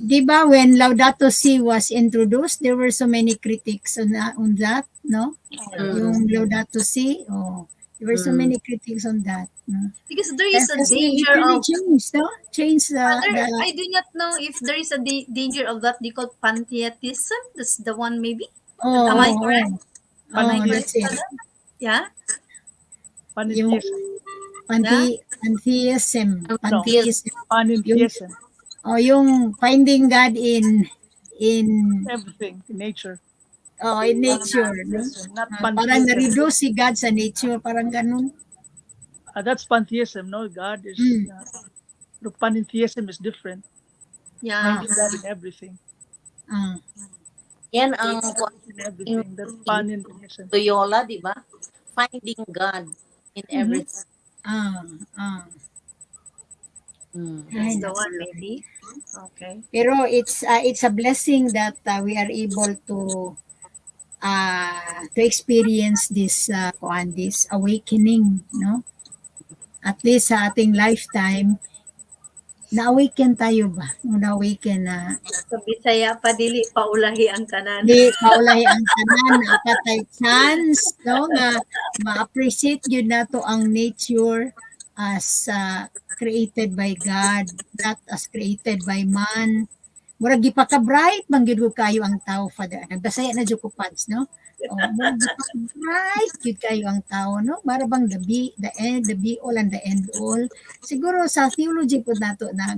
'di ba when Laudato Si was introduced, there were so many critics on that, no? mm, Yung Laudato Si, oh, there were so mm, many critics on that, no? Because there is a Kasi it danger really of, changed, no? Changed Father, the I do not know if there is a danger of that they call pantheism. That's the one, maybe. oh, Am I oh, correct? oh. Am I Oh, correct, that's Panentheism. it. Father? Yeah, Yung Panentheism. yeah. pantheism, No, yes, pantheism. Yung panentheism. yung finding God in Everything in nature. in nature, no? Panentheism, not Parang pantheism. na-reduce si God sa nature, parang ganun. That's pantheism. No, God is. Mm. The panentheism is different. Yeah. Finding God in everything. Ah, yan ang Finding kung God in ano everything. That's yung panentheism. Loyola, di ba? Finding God in Mm-hmm. everything. ah, ah. Mm. Ay, That's the naku. one, maybe. Okay. Pero it's a blessing that we are able to experience this awakening, no? At least sa ating lifetime, na-awaken tayo ba? Na-awaken na Sa Bisaya pa dili paulahi ang tanan. di maulahi ang tanan apatay chance, no, nga ma-appreciate yun nato ang nature as created by God, not as created by man. Murag gipaka-bright man gyud ko kayo ang tao, Father. Nagbasaya na jud ko pads, no? Oh, murag gipaka-bright gyud kayo ang tao, no? Para bang the be all and the end all. Siguro sa theology po nato na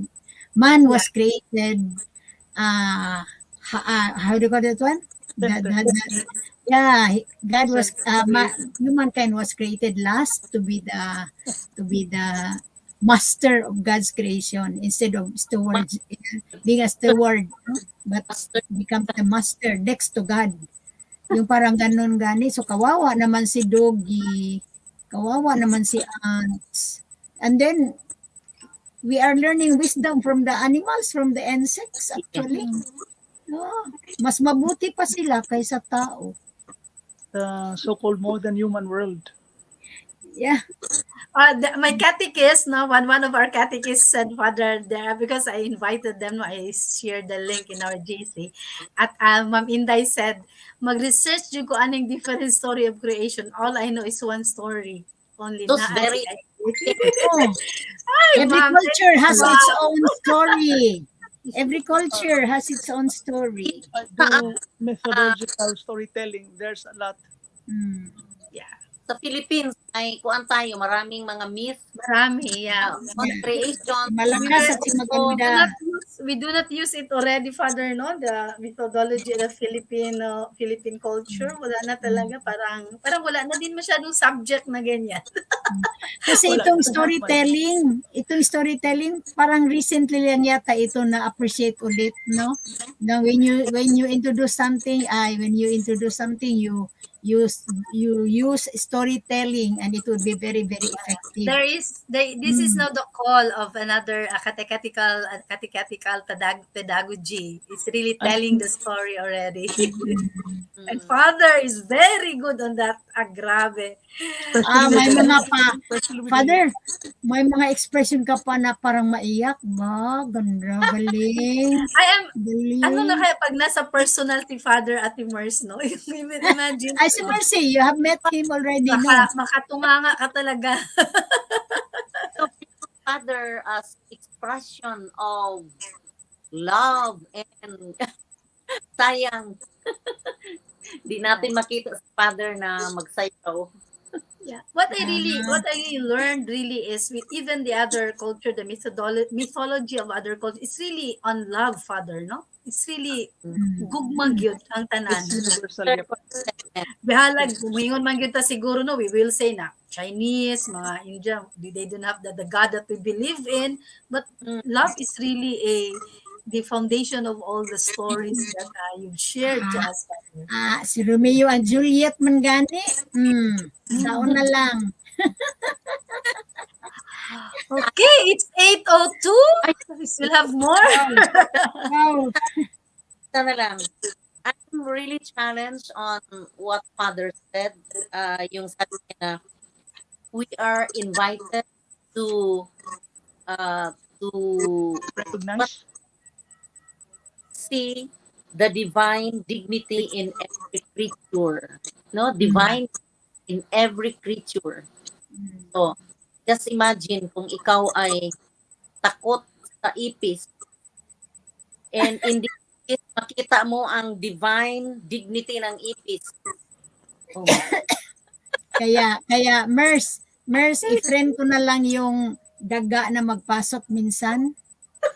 man Yeah. was created how do you call that one? Center. Yeah, God was Center. humankind was created last to be the master of God's creation instead of stewards, being a steward, no? But Master, become the master next to God. Yung parang ganun gani. So kawawa naman si Doggy, kawawa naman si Ants. And then we are learning wisdom from the animals, from the insects actually. No, mas mabuti pa sila kaysa tao. The so-called modern human world. Yeah. My catechist, no, one of our catechists said, Father, there, because I invited them, no, I shared the link in our GC. At Ma'am Inday said, mag-research yung ko anong different story of creation. All I know is one story. Only those na. very Oh, Ay, every ma'am. culture has its Wow. own story. Every culture has its own story. I do methodological storytelling. There's a lot. Mm. Yeah. sa Philippines ay kuan tayo, maraming mga myth, Marami, yeah. creation. Malakas at si We do maganda. not use it already, Father, no? The methodology of Philippine culture. Wala na talaga. Parang wala na din masyadong subject na ganyan. Kasi Wala itong na. storytelling, parang recently lang yata ito na-appreciate ulit, no? Now, when you introduce something, you use storytelling and it would be very, very effective. This is now the call of another catechetical pedagogy. It's really telling the story already. And Father is very good on that. Grabe. May mga Especially with Father, may mga expression ka pa na parang maiyak ba? Ganda, galing. I am, Galing. ano na kaya pag nasa personal si Father at Immerse, no? Imagine, Ay, si Mercy, you have met him already, no? makatunganga ka talaga. So, Father as expression of love and sayang. Di natin makita sa Father na magsayaw. Yeah. What I really learned really is with even the other culture, the mythology of other culture, it's really on love, Father, no? It's really gugmang yun ang tanan. It's universal. Yep. Bihalag, umingon man yun ta siguro, no? We will say na Chinese, mga Indian, they don't have the God that we believe in, but love is really the foundation of all the stories that you've shared to us, Father. Si Romeo and Juliet man gani. Saon na lang. Okay, it's 8:02. We still have more. Wow. Ito na lang. I'm really challenged on what Father said. Yung sabi niya na we are invited to Recognize. see the divine dignity in every creature. No, divine in every creature. So, just imagine kung ikaw ay takot sa ipis and in the ipis, makita mo ang divine dignity ng ipis. Oh, Kaya Mers, i-friend ko na lang yung daga na magpasok minsan.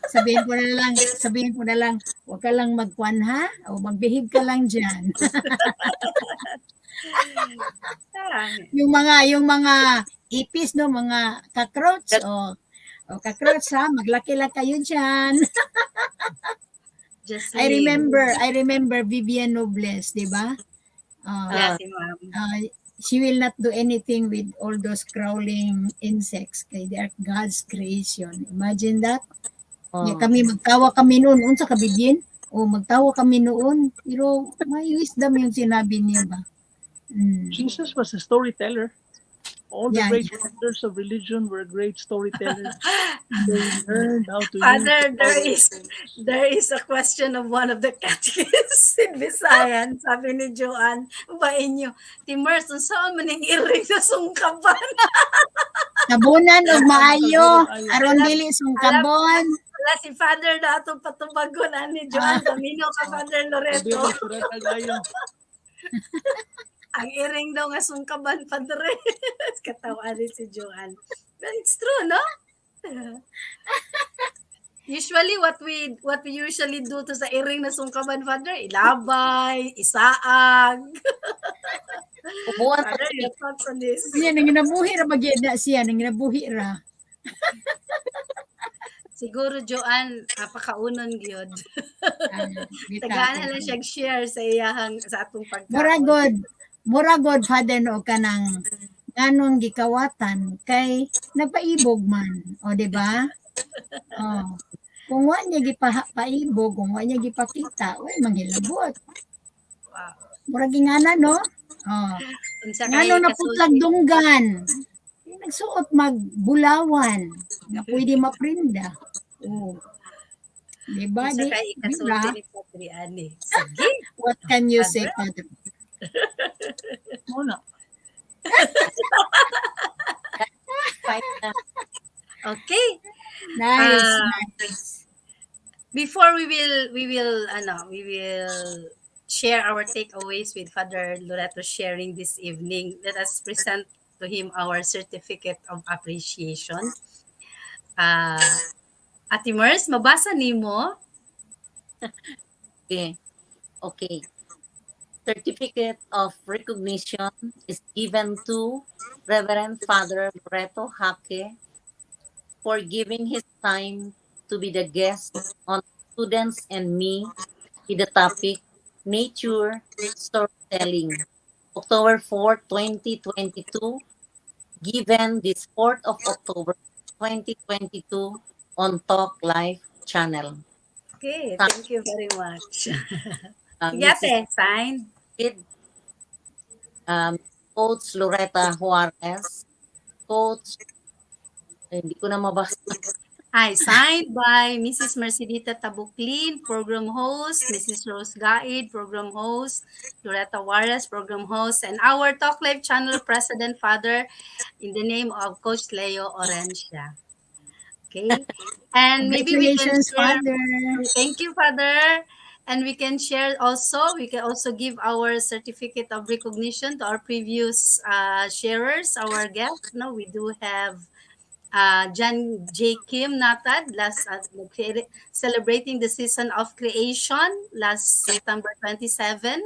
Sabihin ko na lang, huwag ka lang magkwan ha, o magbehave ka lang dyan. yung mga ipis, no, mga cockroach, o cockroach ha, maglaki lang kayo dyan. Just I remember Vivian Nobles, di ba? Yes, ma'am. She will not do anything with all those crawling insects. Kay they are God's creation. Imagine that. Ya, magtawa kami noon. Unsa ka Vivian? Magtawa kami noon. Pero may wisdom yung sinabi niya ba? Jesus was a storyteller. All the Yeah, great leaders of religion were great storytellers. They learned how to Father, use there is a question of one of the catechists in Visayan. Sabi ni Joanne, ba inyo, Timers, saan man yung iring na sungkaban? Tabunan og maayo, aron dili sungkabon. Wala si Father na atong patubagon ni Joanne. Paminaw ka, Father Loreto. Ang iring daw nga sungkaban, Padre. Katawa rin si Joanne. But it's true, no? Usually, what we usually do to sa iring na sungkaban, Father, ilabay, isaag. ubuan Father, your thoughts on this? Yan, nang ginabuhi ra magyad na siya, nang ginabuhi ra. Siguro, Joanne, napakaunon gyud. Tagaan na lang siya share sa iyahang sa atong pagkaon. Mura god Father no kanang nganong gikawatan kay nagpaibog man, o di ba? Kung wa niya gipaibog, kung wa niya gipakita, way manghilabot. Mura gingana no? Ngano na putlag dunggan. Nagsuot magbulawan nga pwede maprinda. Diba? Unsa kay ikasulti ni Padre Ani? Sige. What can you say, Padre? Muna. Okay. Nice. Before we will share our takeaways with Father Loreto sharing this evening. Let us present to him our certificate of appreciation. Ate Mers, mabasa nimo? Okay. Okay. Certificate of recognition is given to Reverend Father Loreto Jaque for giving his time to be the guest on students and me with the topic Nature Storytelling, October 4, 2022, given this 4th of October 2022 on Talk Live channel. Okay, Sa- thank you very much. Sige Mrs. ate, signed. Kid, um, Coach Loretta Juarez, Coach, hindi ko na mabasa. I signed by Mrs. Mercedita Tabuklin, program host, Mrs. Rose Gaid, program host, Loretta Juarez, program host, and our Talk Live channel president, Father, in the name of Coach Leo Orencia. Okay, and maybe we can Congratulations, share. Father. Thank you, Father. And we can share also, we can also give our certificate of recognition to our previous sharers, our guests. No, we do have John J. Kim Natad celebrating the season of creation last September 27.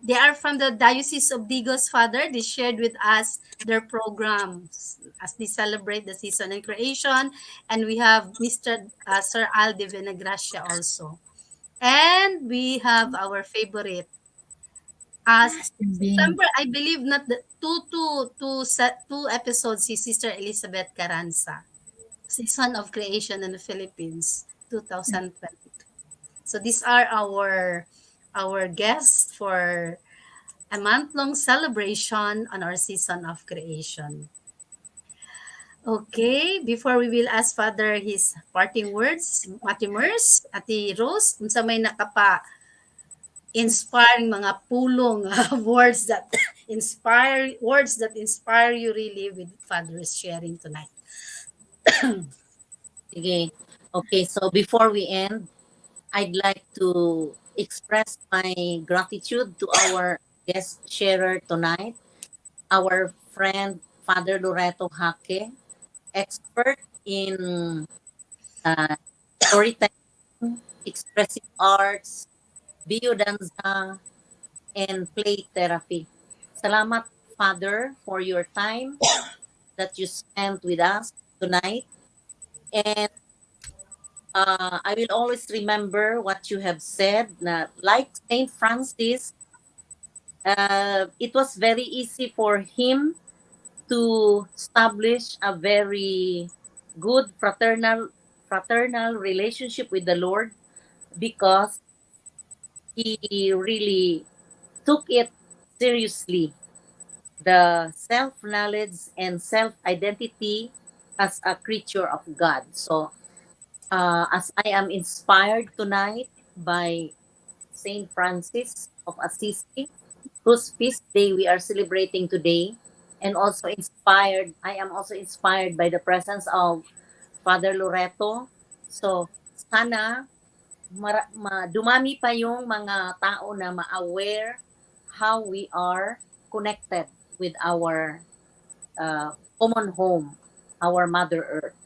They are from the Diocese of Digos, Father. They shared with us their programs as they celebrate the season and creation. And we have Mr. Sir Al de Venegracia also. And we have our favorite. Being September, I believe not the two episodes si Sister Elizabeth Carranza. Season of Creation in the Philippines, 2022. So these are our guests for a month-long celebration on our season of creation. Okay, before we will ask Father his parting words, Ate Mers, Ate Rose, unsa may nakapa inspiring mga pulong words that inspire you really with Father's sharing tonight. Sige. Okay, so before we end, I'd like to express my gratitude to our guest sharer tonight, our friend Father Loreto Jaque, expert in uh, storytelling, expressive arts, biodanza, and play therapy. Salamat, Father, for your time that you spent with us tonight. And I will always remember what you have said. Na, like Saint Francis, it was very easy for him to establish a very good fraternal relationship with the Lord because he really took it seriously, the self knowledge and self identity as a creature of God. So as I am inspired tonight by Saint Francis of Assisi, whose feast day we are celebrating today, and also inspired, I am also inspired by the presence of Father Loreto. So, sana dumami pa yung mga tao na ma-aware how we are connected with our common home, our Mother Earth.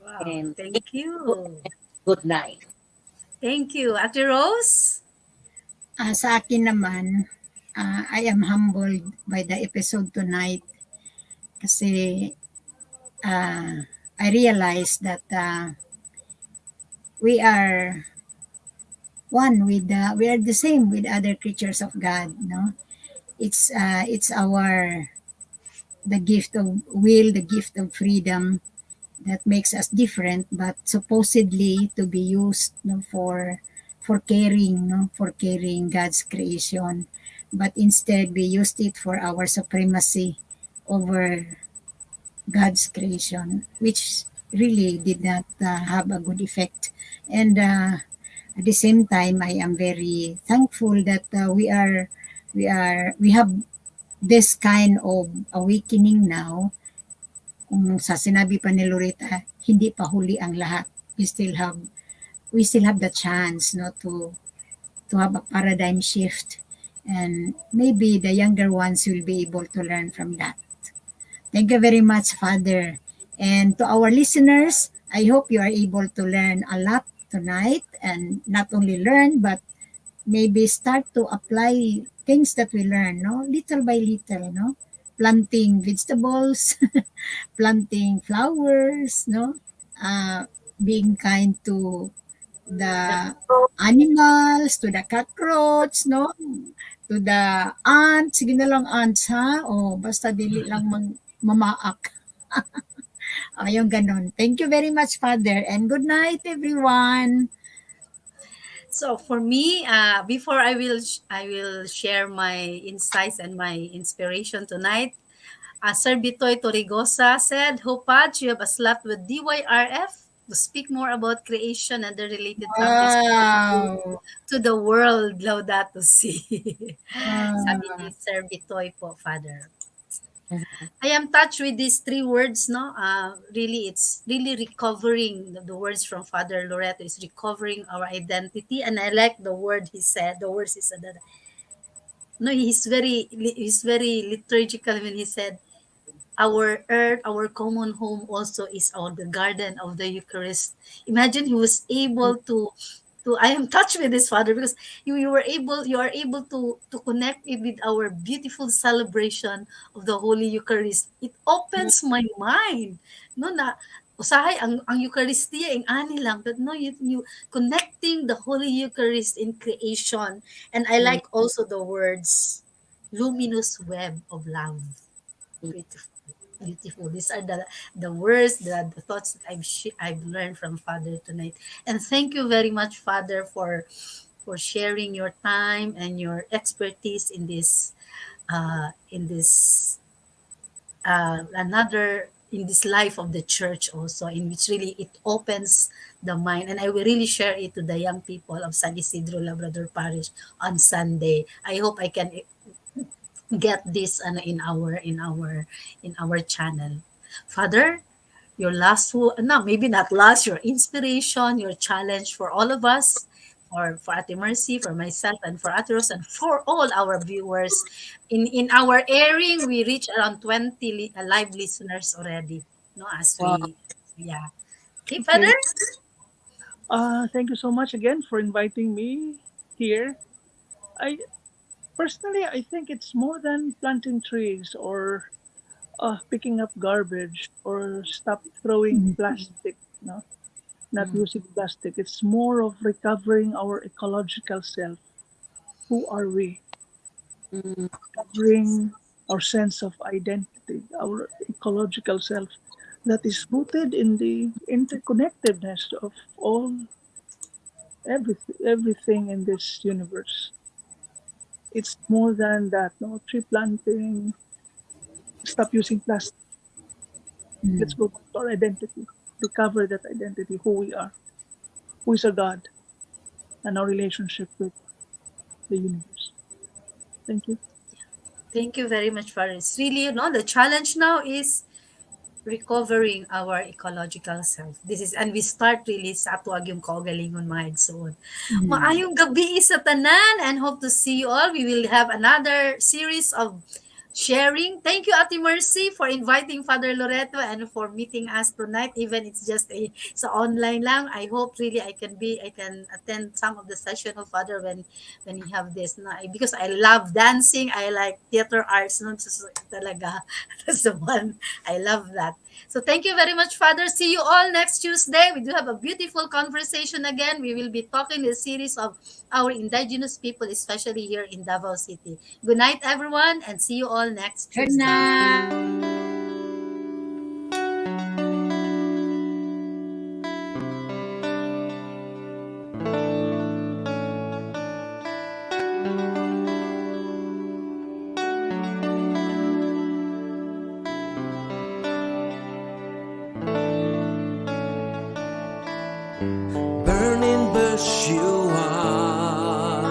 Wow, And thank you. good night. Thank you. Ate Rose? sa akin naman, I am humbled by the episode tonight kasi I realized that we are one with we are the same with other creatures of God. No, it's our the gift of will, the gift of freedom that makes us different, but supposedly to be used, no, for caring, no, for caring God's creation. But instead, we used it for our supremacy over God's creation, which really did not have a good effect. And at the same time, I am very thankful that we have this kind of awakening now. Kung sa sinabi pa ni Loretta, hindi pa huli ang lahat. We still have the chance, no, to have a paradigm shift. And maybe the younger ones will be able to learn from that. Thank you very much, Father. And to our listeners, I hope you are able to learn a lot tonight, and not only learn, but maybe start to apply things that we learn, no? Little by little, no? Planting vegetables, planting flowers, no? Uh, being kind to The the animals, to the cockroach, no? To the ants, sige na lang ants, ha? O, basta dili lang mamaak. O, yung ganun. Thank you very much, Father. And good night, everyone. So for me, before I will share my insights and my inspiration tonight. Sir Bitoy Torrigosa said, Hopad, you have a slot with DYRF to speak more about creation and the related topics Wow. to the world. Laudato Si. Sabi ni Ah, Sir Bitoy po, Father. Mhm. I am touched with these three words, no? Really, it's really recovering the words from Father Loreto is recovering our identity. And I like the word he said, the words he said that, no, he's very liturgical when he said, our earth, our common home also is our the garden of the Eucharist. Imagine he was able to I am touched with this, Father, because you are able to connect it with our beautiful celebration of the Holy Eucharist. It opens my mind. No na usahay ang Eucharistia ang ani lang, but no, you connecting the Holy Eucharist in creation. And I like also the words luminous web of love. Beautiful. Beautiful. These are the words, the thoughts that I've learned from Father tonight. And thank you very much, Father, for sharing your time and your expertise in this another in this life of the church also, in which really it opens the mind. And I will really share it to the young people of San Isidro Labrador Parish on Sunday. I hope I can get this in our channel. Father, your last no, maybe not last, your inspiration, your challenge for all of us, or for Ate Mercy, for myself, and for Ate Rose, and for all our viewers. In our airing, we reach around 20 live listeners already. No, as Wow. we yeah. Okay, Father. Okay. Thank you so much again for inviting me here. I personally, I think it's more than planting trees or picking up garbage or stop throwing mm, plastic. No, not Mm. using plastic. It's more of recovering our ecological self. Who are we? Mm. Recovering our sense of identity, our ecological self that is rooted in the interconnectedness of all everything in this universe. It's more than that. No, tree planting, stop using plastic. Let's mm. go back to our identity, recover that identity, who we are, who is our God, and our relationship with the universe. Thank you. Thank you very much, Father. It's really, the challenge now is recovering our ecological self. This is, and we start really sa atuag yung kaugalingon mga igsoon. Maayong gabi sa tanan, and hope to see you all. We will have another series of sharing. Thank you, Ate Mercy, for inviting Father Loreto and for meeting us tonight. Even it's just so online lang. I hope really I can attend some of the session of Father when you have this. Na, because I love dancing, I like theater arts. No? So, talaga, that's the one. I love that. So thank you very much, Father. See you all next Tuesday. We do have a beautiful conversation again. We will be talking a series of our indigenous people, especially here in Davao City. Good night, everyone, and see you all next Good Tuesday. night. Burning bush you are,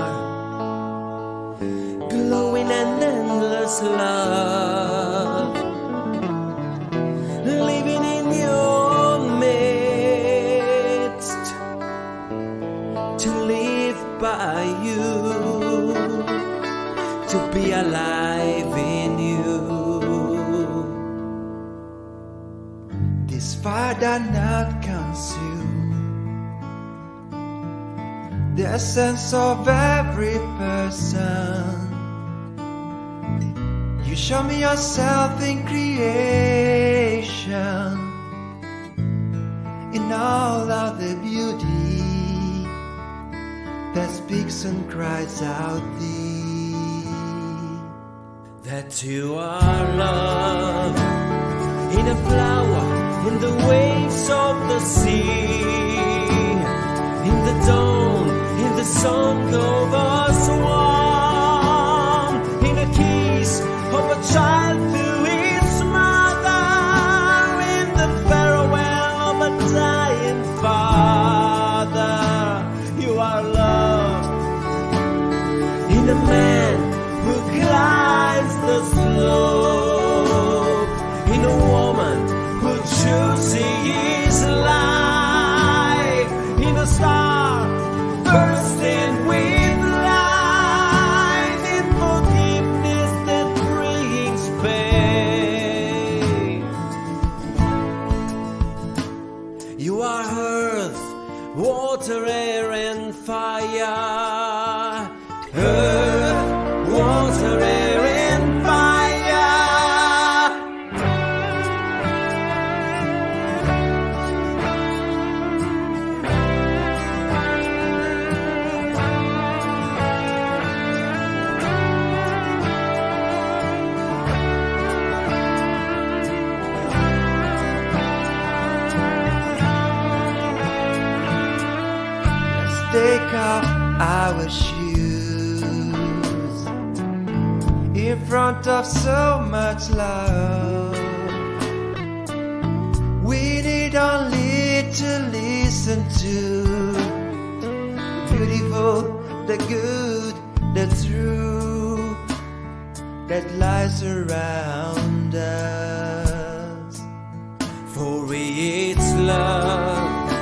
glowing and endless love, living in your midst, to live by you. be alive in you. This fire does not consume the essence of every person. You show me yourself in creation, in all of the beauty that speaks and cries out thee. That you are love, in a flower, in the waves of the sea, in the dawn, in the song of a swan, in a kiss of a child to its mother, in the farewell of a dying father. You are love, in a man who climbs the slope, in a woman who chooses life, in a star bursting with light, in forgiveness that brings pain. You are earth, water, air, and fire. Earth, water, air, and fire. Let's take off our shoes in front of so much love. We need only to listen to the beautiful, the good, the true that lies around us. For it's love,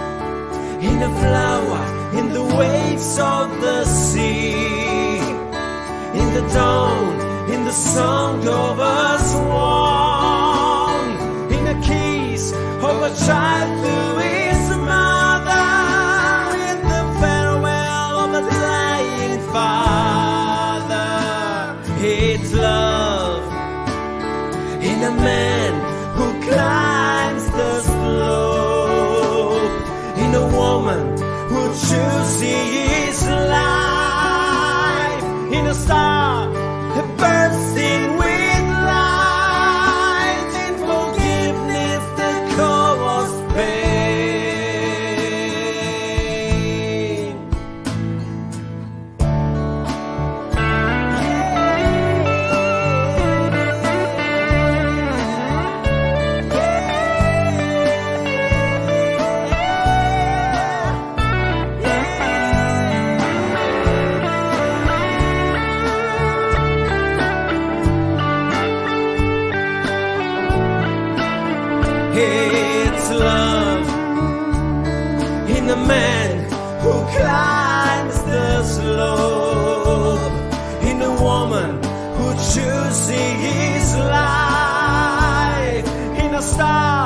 in a flower, in the waves of the sea, in the dawn, in the song of a swan, in a kiss of a child to his mother, in the farewell of a dying father. It's love, in a man who climbs the slope, in a woman who chooses life, in a star bursting with light, in forgiveness that covers pain. It's love, in a man who climbs the slope, in a woman who chooses life, in a star